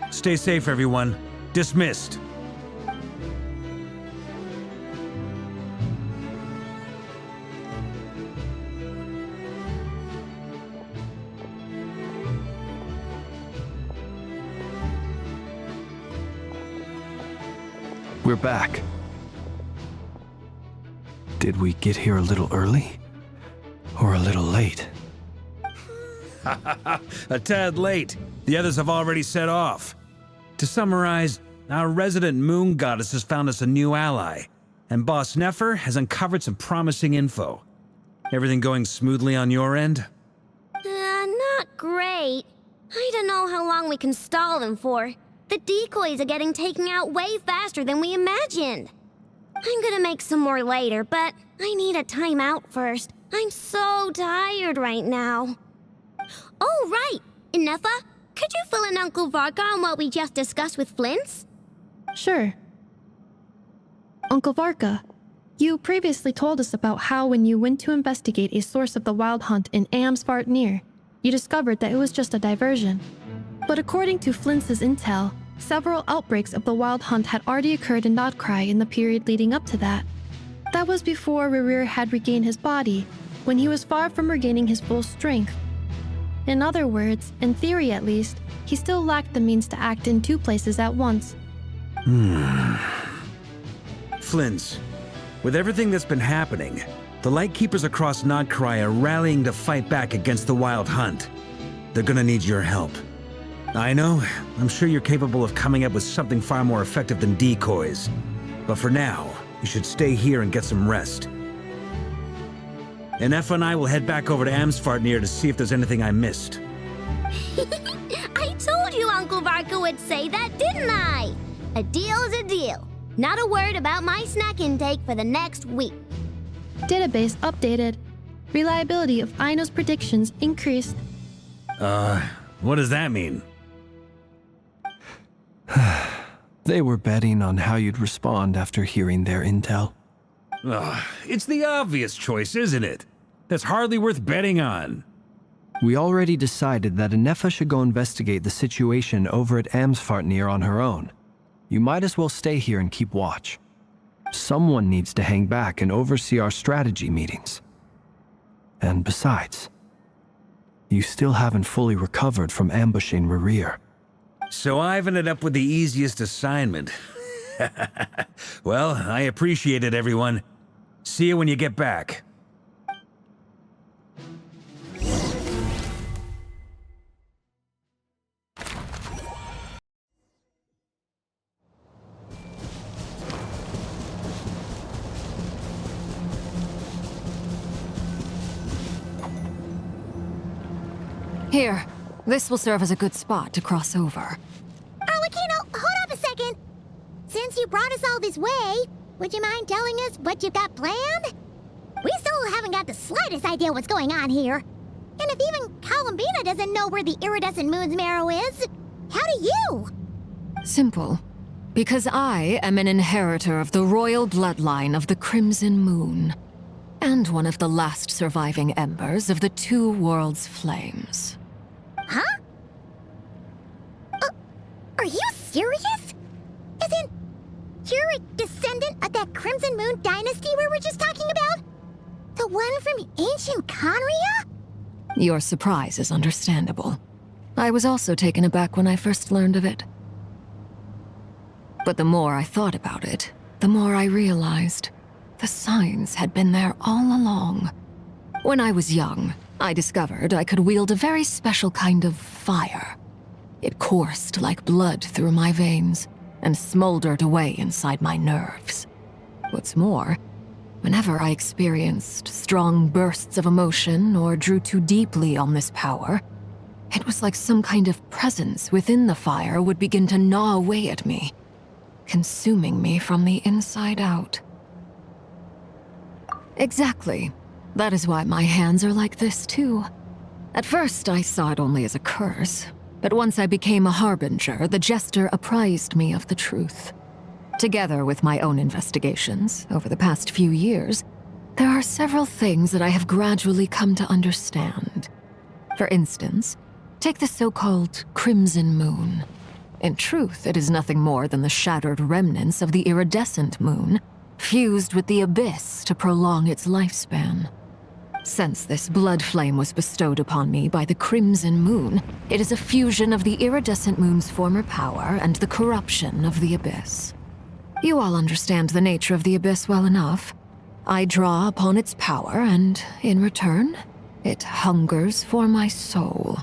Stay safe, everyone. Dismissed. We're back. Did we get here a little early? Or a little late? A tad late. The others have already set off. To summarize, our resident moon goddess has found us a new ally, and Boss Nefer has uncovered some promising info. Everything going smoothly on your end? Not great. I don't know how long we can stall them for. The decoys are getting taken out way faster than we imagined. I'm gonna make some more later, but I need a timeout first. I'm so tired right now. Oh, right! Ineffa, could you fill in Uncle Varka on what we just discussed with Flins? Sure. Uncle Varka, you previously told us about how when you went to investigate a source of the wild hunt in Amsvartnir, you discovered that it was just a diversion. But according to Flins's intel, several outbreaks of the wild hunt had already occurred in Nodcry in the period leading up to that. That was before Rerir had regained his body, when he was far from regaining his full strength. In other words, in theory at least, he still lacked the means to act in two places at once. Flins, with everything that's been happening, the Lightkeepers across Nodcry are rallying to fight back against the Wild Hunt. They're gonna need your help. Aino, I'm sure you're capable of coming up with something far more effective than decoys. But for now, you should stay here and get some rest. Ineffa and I will head back over to Amsvartnir to see if there's anything I missed. I told you Uncle Varka would say that, didn't I? A deal's a deal. Not a word about my snack intake for the next week. Database updated. Reliability of Aino's predictions increased. What does that mean? They were betting on how you'd respond after hearing their intel. It's the obvious choice, isn't it? That's hardly worth betting on. We already decided that Ineffa should go investigate the situation over at Amsvartnir on her own. You might as well stay here and keep watch. Someone needs to hang back and oversee our strategy meetings. And besides, you still haven't fully recovered from ambushing Rerir. So I've ended up with the easiest assignment. Well, I appreciate it, everyone. See you when you get back. Here, this will serve as a good spot to cross over. Arlecchino, hold up a second. Since you brought us all this way, would you mind telling us what you've got planned? We still haven't got the slightest idea what's going on here. And if even Columbina doesn't know where the iridescent moon's marrow is, how do you? Simple. Because I am an inheritor of the royal bloodline of the Crimson Moon, and one of the last surviving embers of the Two Worlds' flames. Huh? Are you serious? As in, you're a descendant of that Crimson Moon dynasty we were just talking about? The one from ancient Conria? Your surprise is understandable. I was also taken aback when I first learned of it. But the more I thought about it, the more I realized the signs had been there all along. When I was young, I discovered I could wield a very special kind of fire. It coursed like blood through my veins and smoldered away inside my nerves. What's more, whenever I experienced strong bursts of emotion or drew too deeply on this power, it was like some kind of presence within the fire would begin to gnaw away at me, consuming me from the inside out. Exactly. That is why my hands are like this, too. At first, I saw it only as a curse, but once I became a harbinger, the jester apprised me of the truth. Together with my own investigations, over the past few years, there are several things that I have gradually come to understand. For instance, take the so-called Crimson Moon. In truth, it is nothing more than the shattered remnants of the iridescent moon, fused with the abyss to prolong its lifespan. Since this blood flame was bestowed upon me by the Crimson Moon, it is a fusion of the iridescent moon's former power and the corruption of the abyss. You all understand the nature of the abyss well enough. I draw upon its power, and in return, it hungers for my soul.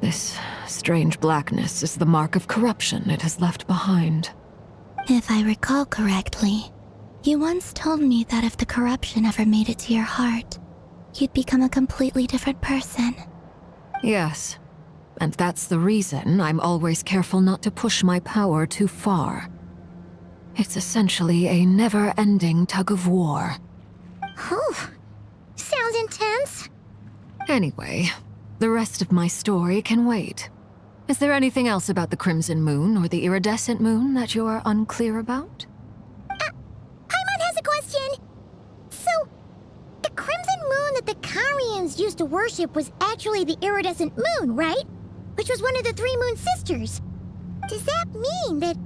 This strange blackness is the mark of corruption it has left behind. If I recall correctly, you once told me that if the corruption ever made it to your heart, you'd become a completely different person. Yes, and that's the reason I'm always careful not to push my power too far. It's essentially a never-ending tug of war. Whew. Sounds intense. Anyway, the rest of my story can wait. Is there anything else about the Crimson Moon or the Iridescent Moon that you're unclear about? Paimon has a question. So, the Crimson Moon that the Carians used to worship was actually the Iridescent Moon, right? Which was one of the 3 Moon Sisters. Does that mean that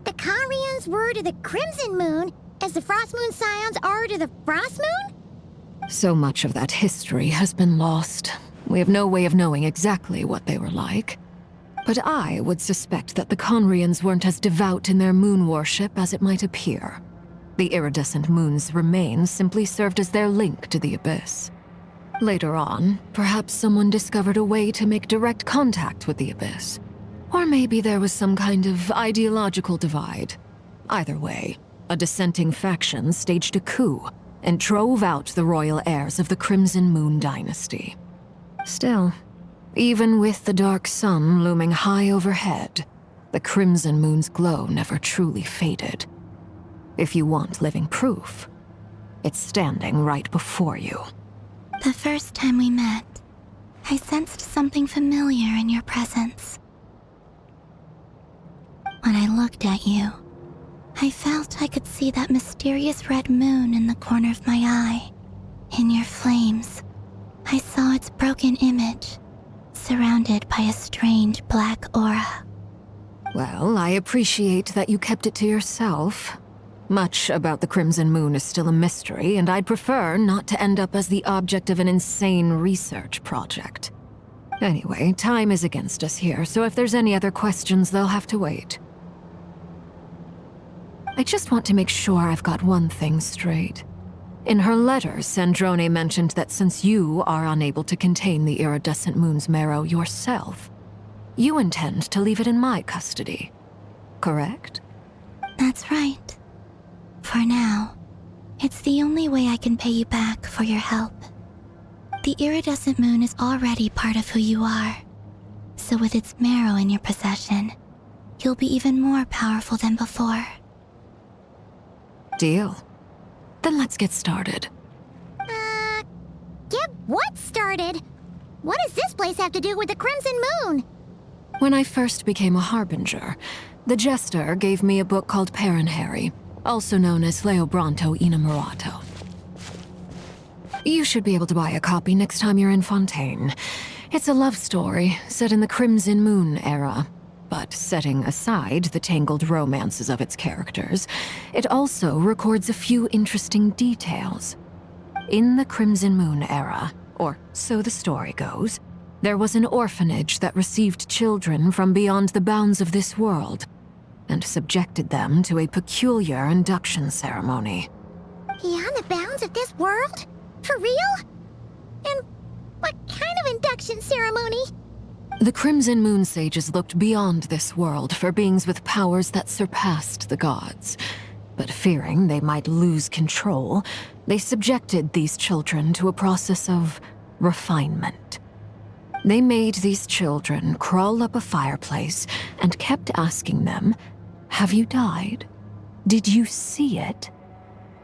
the Carians were to the Crimson Moon as the Frost Moon Scions are to the Frost Moon? So much of that history has been lost. We have no way of knowing exactly what they were like. But I would suspect that the Conrians weren't as devout in their moon worship as it might appear. The iridescent moon's remains simply served as their link to the Abyss. Later on, perhaps someone discovered a way to make direct contact with the Abyss. Or maybe there was some kind of ideological divide. Either way, a dissenting faction staged a coup and drove out the royal heirs of the Crimson Moon dynasty. Still, even with the dark sun looming high overhead, the Crimson Moon's glow never truly faded. If you want living proof, it's standing right before you. The first time we met, I sensed something familiar in your presence. When I looked at you, I felt I could see that mysterious red moon in the corner of my eye. In your flames, I saw its broken image, surrounded by a strange black aura. Well, I appreciate that you kept it to yourself. Much about the Crimson Moon is still a mystery, and I'd prefer not to end up as the object of an insane research project. Anyway, time is against us here, so if there's any other questions, they'll have to wait. I just want to make sure I've got one thing straight. In her letter, Sandrone mentioned that since you are unable to contain the iridescent moon's marrow yourself, you intend to leave it in my custody, correct? That's right. For now, it's the only way I can pay you back for your help. The iridescent moon is already part of who you are, so with its marrow in your possession, you'll be even more powerful than before. Deal. Then let's get started. Get what started? What does this place have to do with the Crimson Moon? When I first became a Harbinger, the Jester gave me a book called Parenheri, also known as Leobranto Inamorato. You should be able to buy a copy next time you're in Fontaine. It's a love story set in the Crimson Moon era, but setting aside the tangled romances of its characters, it also records a few interesting details. In the Crimson Moon era, or so the story goes, there was an orphanage that received children from beyond the bounds of this world, and subjected them to a peculiar induction ceremony. Beyond the bounds of this world? For real? And what kind of induction ceremony? The Crimson Moon sages looked beyond this world for beings with powers that surpassed the gods. But fearing they might lose control, they subjected these children to a process of refinement. They made these children crawl up a fireplace and kept asking them, "Have you died? Did you see it?"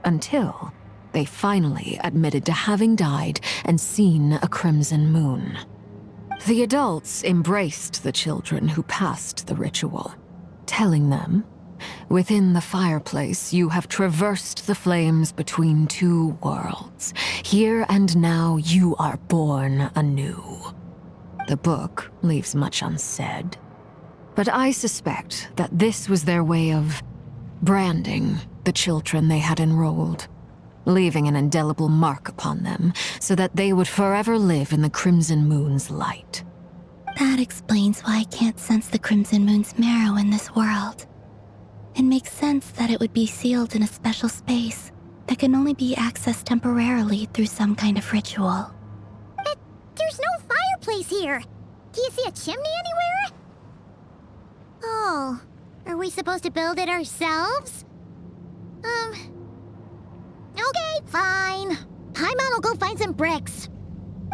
Until they finally admitted to having died and seen a crimson moon. The adults embraced the children who passed the ritual, telling them, "Within the fireplace, you have traversed the flames between 2 worlds. Here and now, you are born anew." The book leaves much unsaid, but I suspect that this was their way of branding the children they had enrolled, leaving an indelible mark upon them so that they would forever live in the Crimson Moon's light. That explains why I can't sense the Crimson Moon's marrow in this world. It makes sense that it would be sealed in a special space that can only be accessed temporarily through some kind of ritual. But there's no fireplace here. Do you see a chimney anywhere? Oh, are we supposed to build it ourselves? Okay, fine. Paimon will go find some bricks.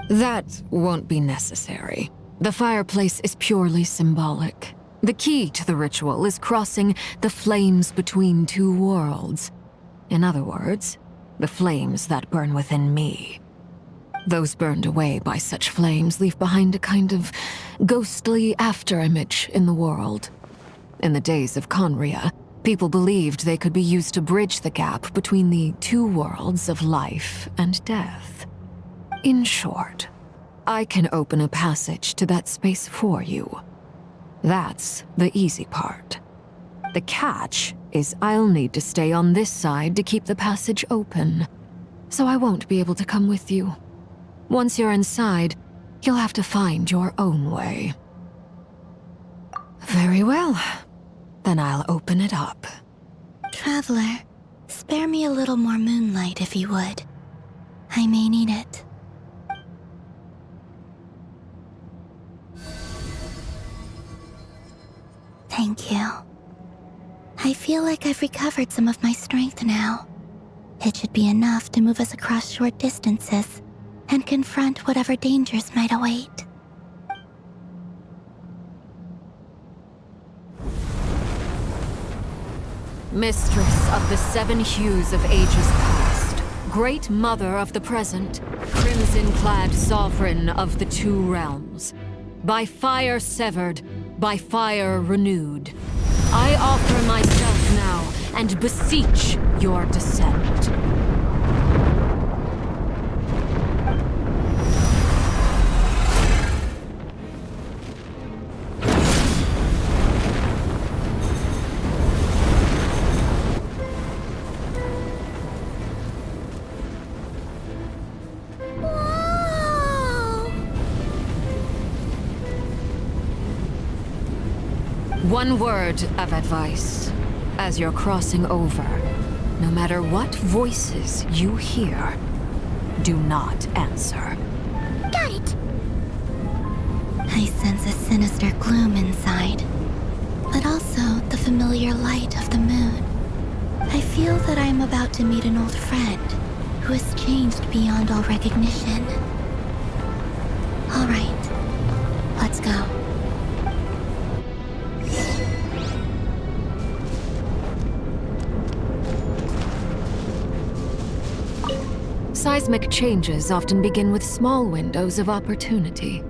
That won't be necessary. The fireplace is purely symbolic. The key to the ritual is crossing the flames between two worlds. In other words, the flames that burn within me. Those burned away by such flames leave behind a kind of ghostly afterimage in the world. In the days of Conria, people believed they could be used to bridge the gap between the two worlds of life and death. In short, I can open a passage to that space for you. That's the easy part. The catch is I'll need to stay on this side to keep the passage open, so I won't be able to come with you. Once you're inside, you'll have to find your own way. Very well. Then I'll open it up. Traveler, spare me a little more moonlight if you would. I may need it. Thank you. I feel like I've recovered some of my strength now. It should be enough to move us across short distances and confront whatever dangers might await. Mistress of the seven hues of ages past, great mother of the present, crimson-clad sovereign of the two realms, by fire severed, by fire renewed, I offer myself now and beseech your descent. One word of advice. As you're crossing over, no matter what voices you hear, do not answer. Got it! I sense a sinister gloom inside, but also the familiar light of the moon. I feel that I am about to meet an old friend who has changed beyond all recognition. All right, let's go. Seismic changes often begin with small windows of opportunity.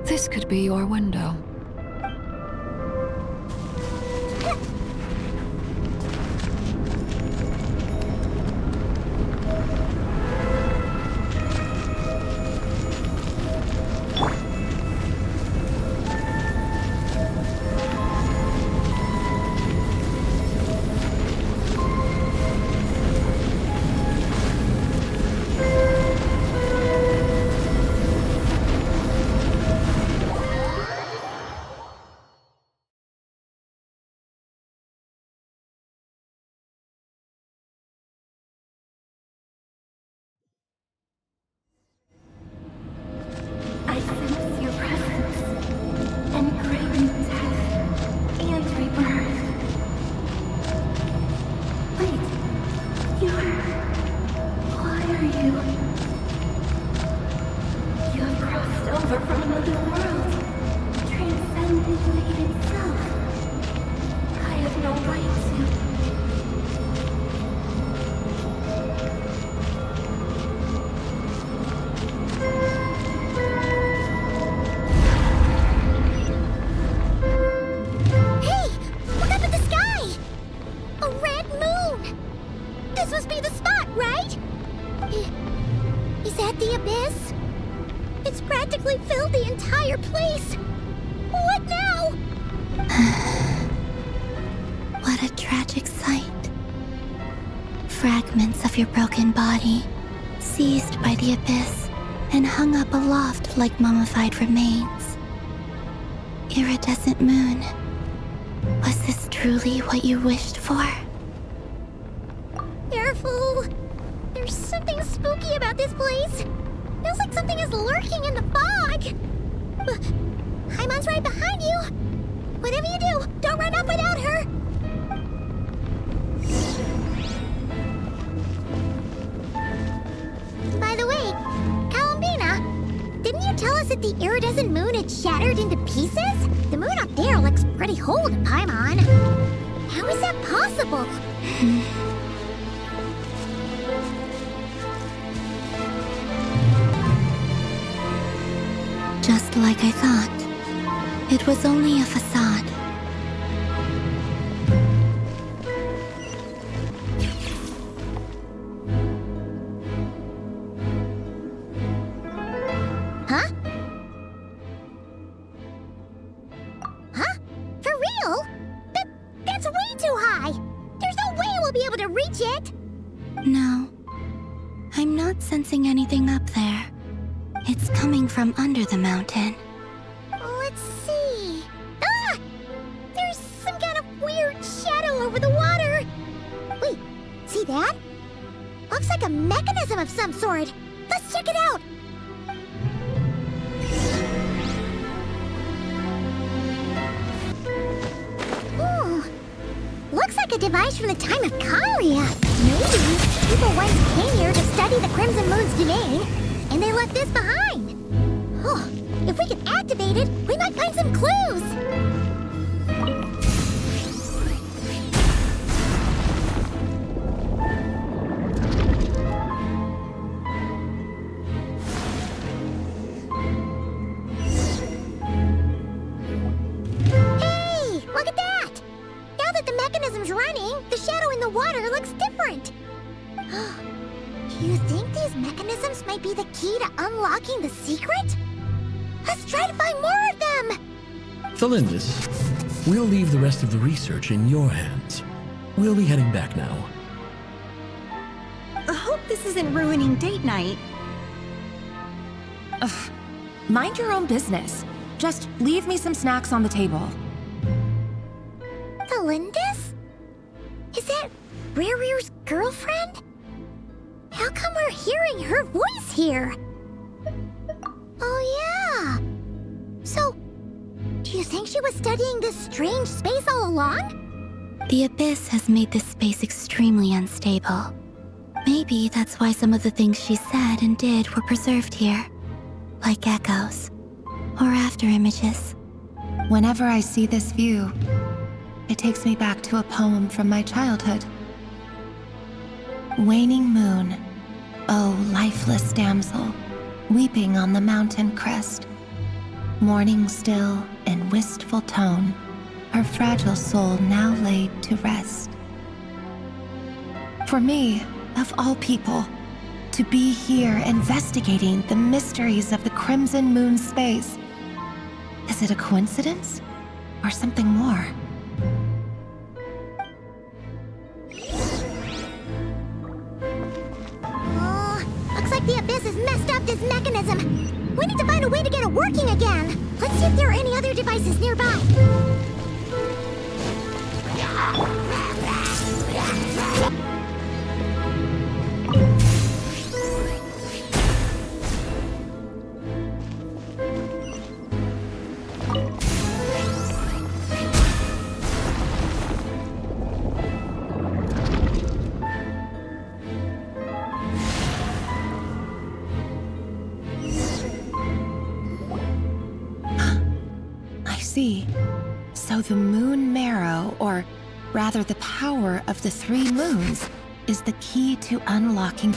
This could be your window. Your broken body, seized by the abyss, and hung up aloft like mummified remains. Iridescent moon, was this truly what you wished for? Careful! There's something spooky about this place. Feels like something is lurking in the fog. Paimon's right behind you. Whatever you do, don't run off without her. By the way, Columbina, didn't you tell us that the iridescent moon had shattered into pieces? The moon up there looks pretty whole to Paimon. How is that possible? Just like I thought. It was only a facade. Huh? Huh? For real? That's way too high! There's no way we'll be able to reach it! No. I'm not sensing anything up there. It's coming from under the mountain. Let's see... Ah! There's some kind of weird shadow over the water! Wait, see that? Looks like a mechanism of some sort. Let's check it out! Looks like a device from the time of Kalia. Maybe people once came here to study the Crimson Moon's domain, and they left this behind. Oh, if we can activate it, we might find some clues. Hey, look at that! Now that the mechanism's running, the shadow in the water looks different. Do you think these mechanisms might be the key to unlocking the secret? Let's try to find more of them! Flins, we'll leave the rest of the research in your hands. We'll be heading back now. I hope this isn't ruining date night. Ugh. Mind your own business. Just leave me some snacks on the table. Felindis? Is that Rerear's girlfriend? How come we're hearing her voice here? Oh yeah! So, do you think she was studying this strange space all along? The Abyss has made this space extremely unstable. Maybe that's why some of the things she said and did were preserved here. Like echoes. Or after images. Whenever I see this view, it takes me back to a poem from my childhood. Waning moon, oh lifeless damsel, weeping on the mountain crest. Mourning still in wistful tone, her fragile soul now laid to rest. For me, of all people, to be here investigating the mysteries of the Crimson Moon space. Is it a coincidence? Or something more? Looks like the Abyss has messed up this mechanism. We need to find a way to get it working again. Let's see if there are any other devices nearby. So the moon marrow, or rather the power of the 3 moons, is the key to unlocking.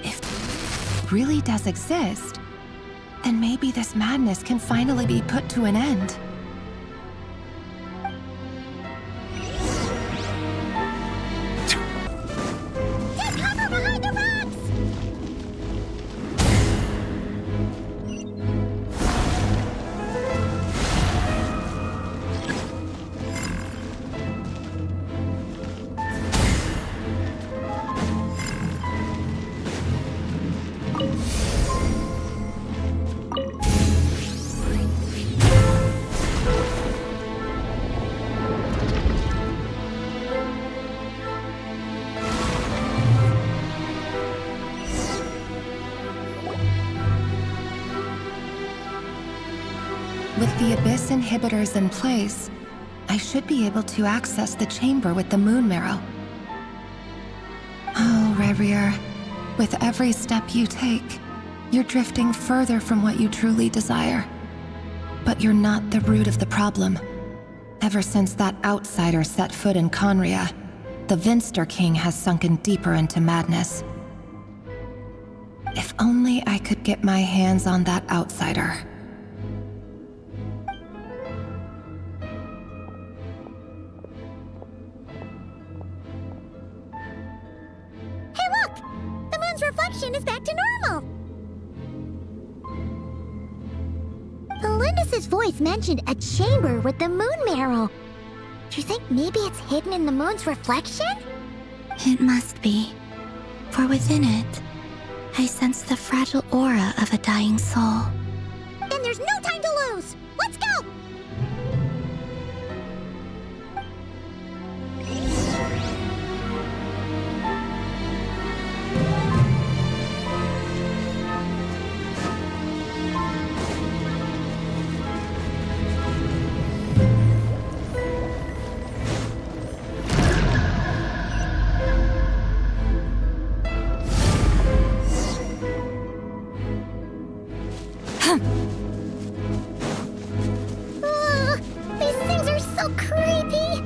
If it really does exist, then maybe this madness can finally be put to an end. Take cover behind the rocks! With the Abyss inhibitors in place, I should be able to access the chamber with the moon marrow. Oh, Rerir, with every step you take, you're drifting further from what you truly desire. But you're not the root of the problem. Ever since that outsider set foot in Conria, the Vinster King has sunken deeper into madness. If only I could get my hands on that outsider. Hey look! The moon's reflection is back to normal! Lindis's voice mentioned a chamber with the moon marrow. Do you think maybe it's hidden in the moon's reflection? It must be. For within it, I sense the fragile aura of a dying soul. Then there's no time to lose! Let's go! These things are so creepy!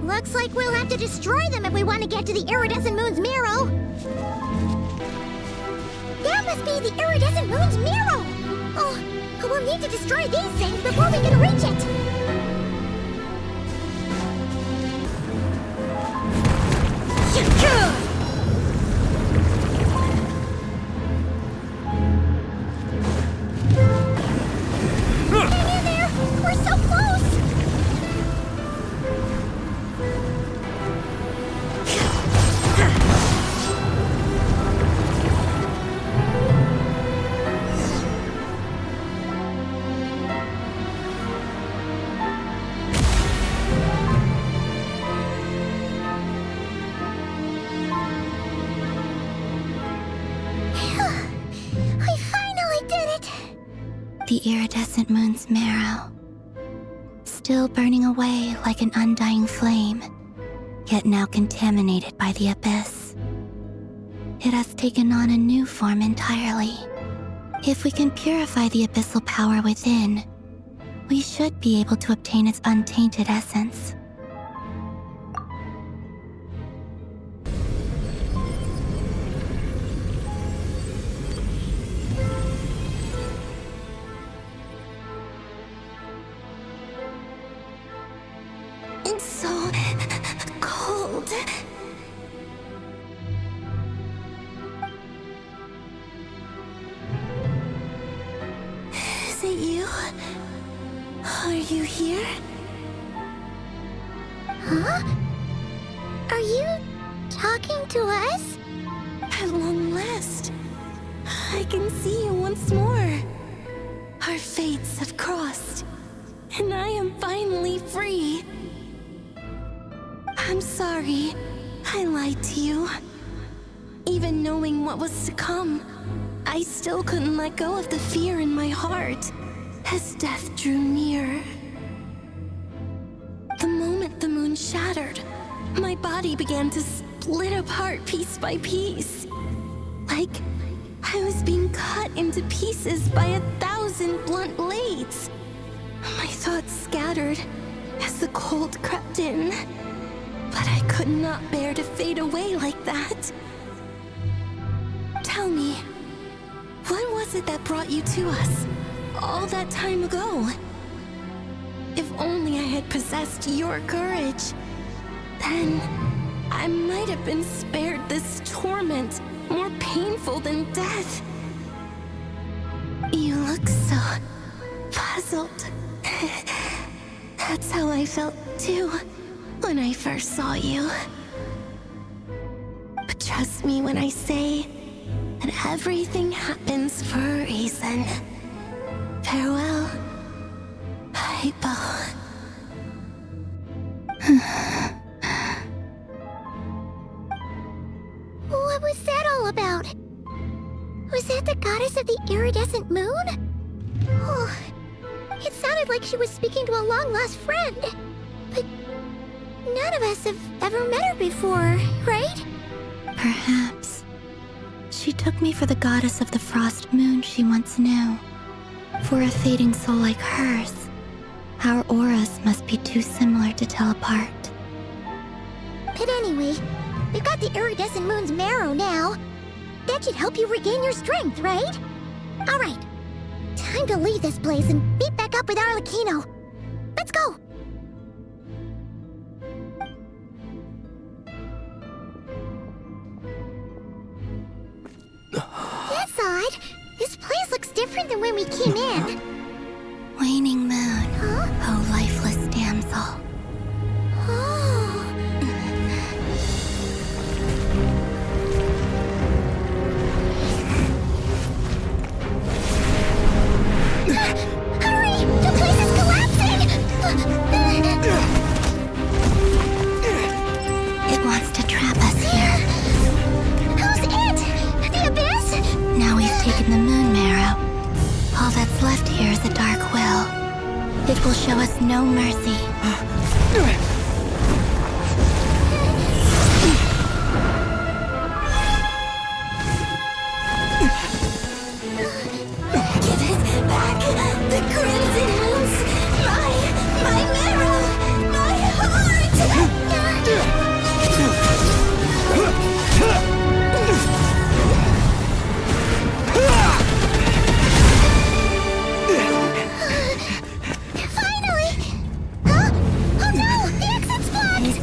Looks like we'll have to destroy them if we want to get to the iridescent moon's marrow. That must be the iridescent moon's marrow! Oh, we'll need to destroy these things before we can reach it! Hang in there! We're so close! We finally did it! The iridescent moon's marrow, still burning away like an undying flame, yet now contaminated by the Abyss. It has taken on a new form entirely. If we can purify the abyssal power within, we should be able to obtain its untainted essence. It's so cold. Is it you? Are you here? Huh? Are you talking to us? At long last, I can see you once more. Our fates have crossed, and I am finally free. I'm sorry, I lied to you. Even knowing what was to come, I still couldn't let go of the fear in my heart as death drew near. The moment the moon shattered, my body began to split apart piece by piece. Like I was being cut into pieces by 1,000 blunt blades. My thoughts scattered as the cold crept in. But I could not bear to fade away like that. Tell me, what was it that brought you to us all that time ago? If only I had possessed your courage, then I might have been spared this torment more painful than death. You look so puzzled. That's how I felt too when I first saw you. But trust me when I say that everything happens for a reason. Farewell, Hypo. What was that all about? Was that the goddess of the iridescent moon? Oh, It sounded like she was speaking to a long-lost friend. But none of us have ever met her before, right? Perhaps. She took me for the goddess of the frost moon she once knew. For a fading soul like hers, our auras must be too similar to tell apart. But anyway, we've got the iridescent moon's marrow now. That should help you regain your strength, right? Alright, time to leave this place and meet back up with Arlecchino. Let's go! That's odd. This place looks different than when we came in. Waning moon, oh lifeless damsel. Hurry! The place is collapsing! It wants to trap us here. Who's it? The Abyss? Now we've taken the moon marrow. All that's left here is a dark will. It will show us no mercy. Give it back! The crimson moons! My marrow! My heart! Finally! Huh? Oh no! The exit's blocked!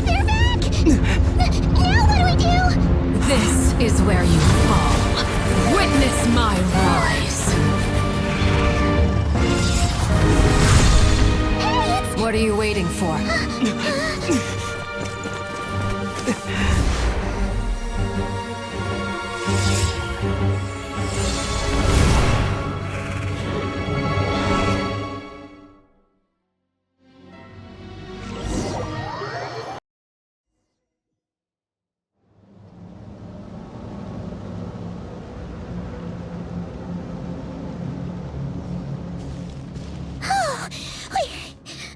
They're back! Now what do we do? This is where you fall. Witness my rise. What are you waiting for?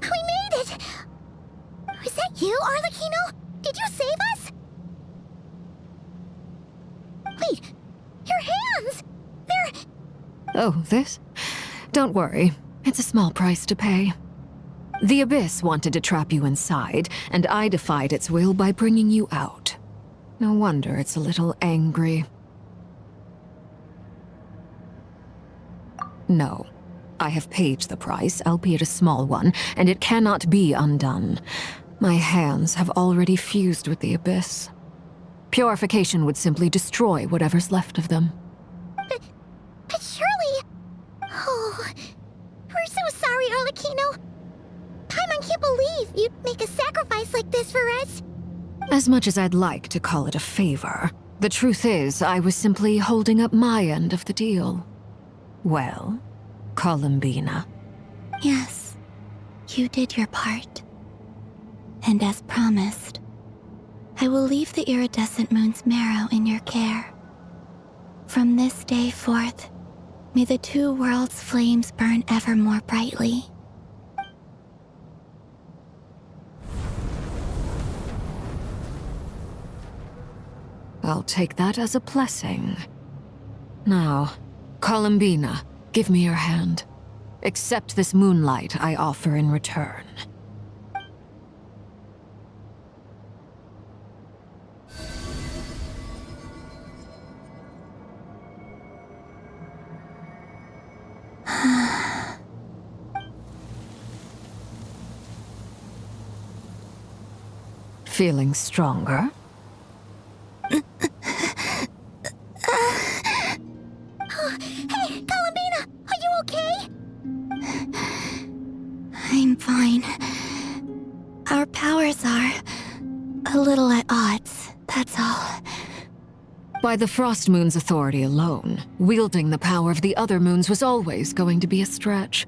We made it! Was that you, Arlecchino? Did you save us? Wait, your hands! They're... Oh, this? Don't worry. It's a small price to pay. The Abyss wanted to trap you inside, and I defied its will by bringing you out. No wonder it's a little angry. No. I have paid the price, albeit a small one, and it cannot be undone. My hands have already fused with the Abyss. Purification would simply destroy whatever's left of them. But surely... Oh... We're so sorry, Arlecchino. Paimon can't believe you'd make a sacrifice like this for us. As much as I'd like to call it a favor, the truth is I was simply holding up my end of the deal. Well, Columbina. Yes, you did your part. And as promised, I will leave the iridescent moon's marrow in your care. From this day forth, may the two worlds' flames burn ever more brightly. I'll take that as a blessing. Now, Columbina, give me your hand. Accept this moonlight I offer in return. Feeling stronger? Hey, Columbina! Are you okay? I'm fine. Our powers are a little at odds, that's all. By the Frost Moon's authority alone, wielding the power of the other moons was always going to be a stretch.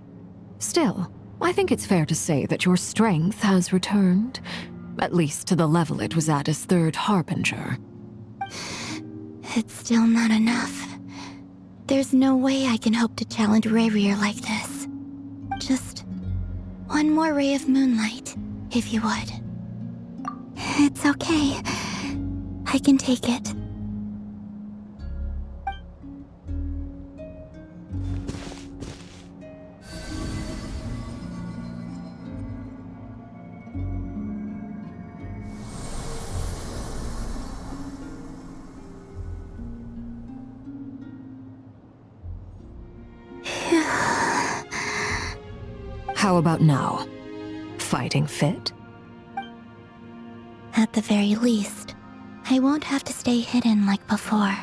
Still, I think it's fair to say that your strength has returned, at least to the level it was at as Third Harbinger. It's still not enough. There's no way I can hope to challenge Rayrear like this. Just one more ray of moonlight, if you would. It's okay. I can take it. How about now? Fighting fit? At the very least, I won't have to stay hidden like before.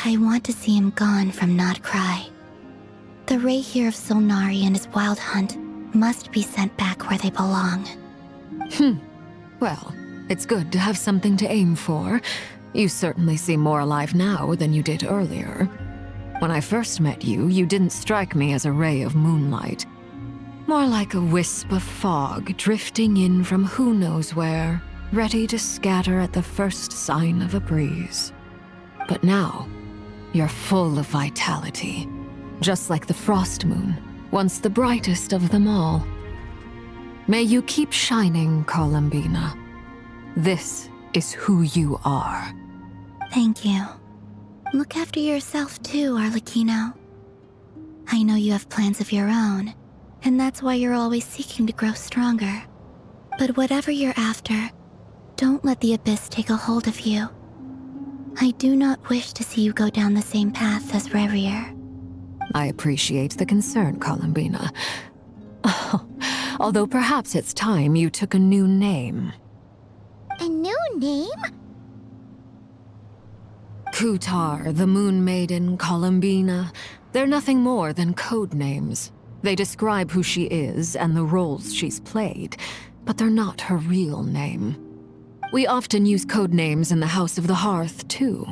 I want to see him gone from Not Cry. The Ray here of Solnari and his wild hunt must be sent back where they belong. Well, it's good to have something to aim for. You certainly seem more alive now than you did earlier. When I first met you, you didn't strike me as a ray of moonlight. More like a wisp of fog drifting in from who knows where, ready to scatter at the first sign of a breeze. But now, you're full of vitality, just like the frost moon, once the brightest of them all. May you keep shining, Columbina. This is who you are. Thank you. Look after yourself too, Arlecchino. I know you have plans of your own, and that's why you're always seeking to grow stronger. But whatever you're after, don't let the Abyss take a hold of you. I do not wish to see you go down the same path as Rayrear. I appreciate the concern, Columbina. Although perhaps it's time you took a new name. A new name? Kutar, the Moon Maiden, Columbina. They're nothing more than code names. They describe who she is and the roles she's played, but they're not her real name. We often use code names in the House of the Hearth, too.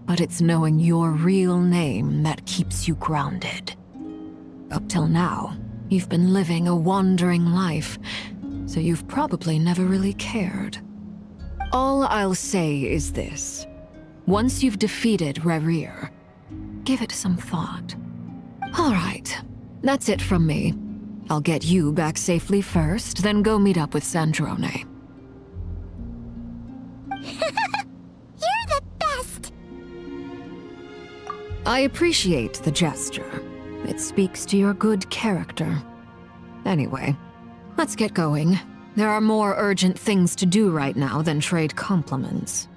But it's knowing your real name that keeps you grounded. Up till now, you've been living a wandering life, so you've probably never really cared. All I'll say is this. Once you've defeated Rayrear, give it some thought. All right, that's it from me. I'll get you back safely first, then go meet up with Sandrone. You're the best! I appreciate the gesture. It speaks to your good character. Anyway, let's get going. There are more urgent things to do right now than trade compliments.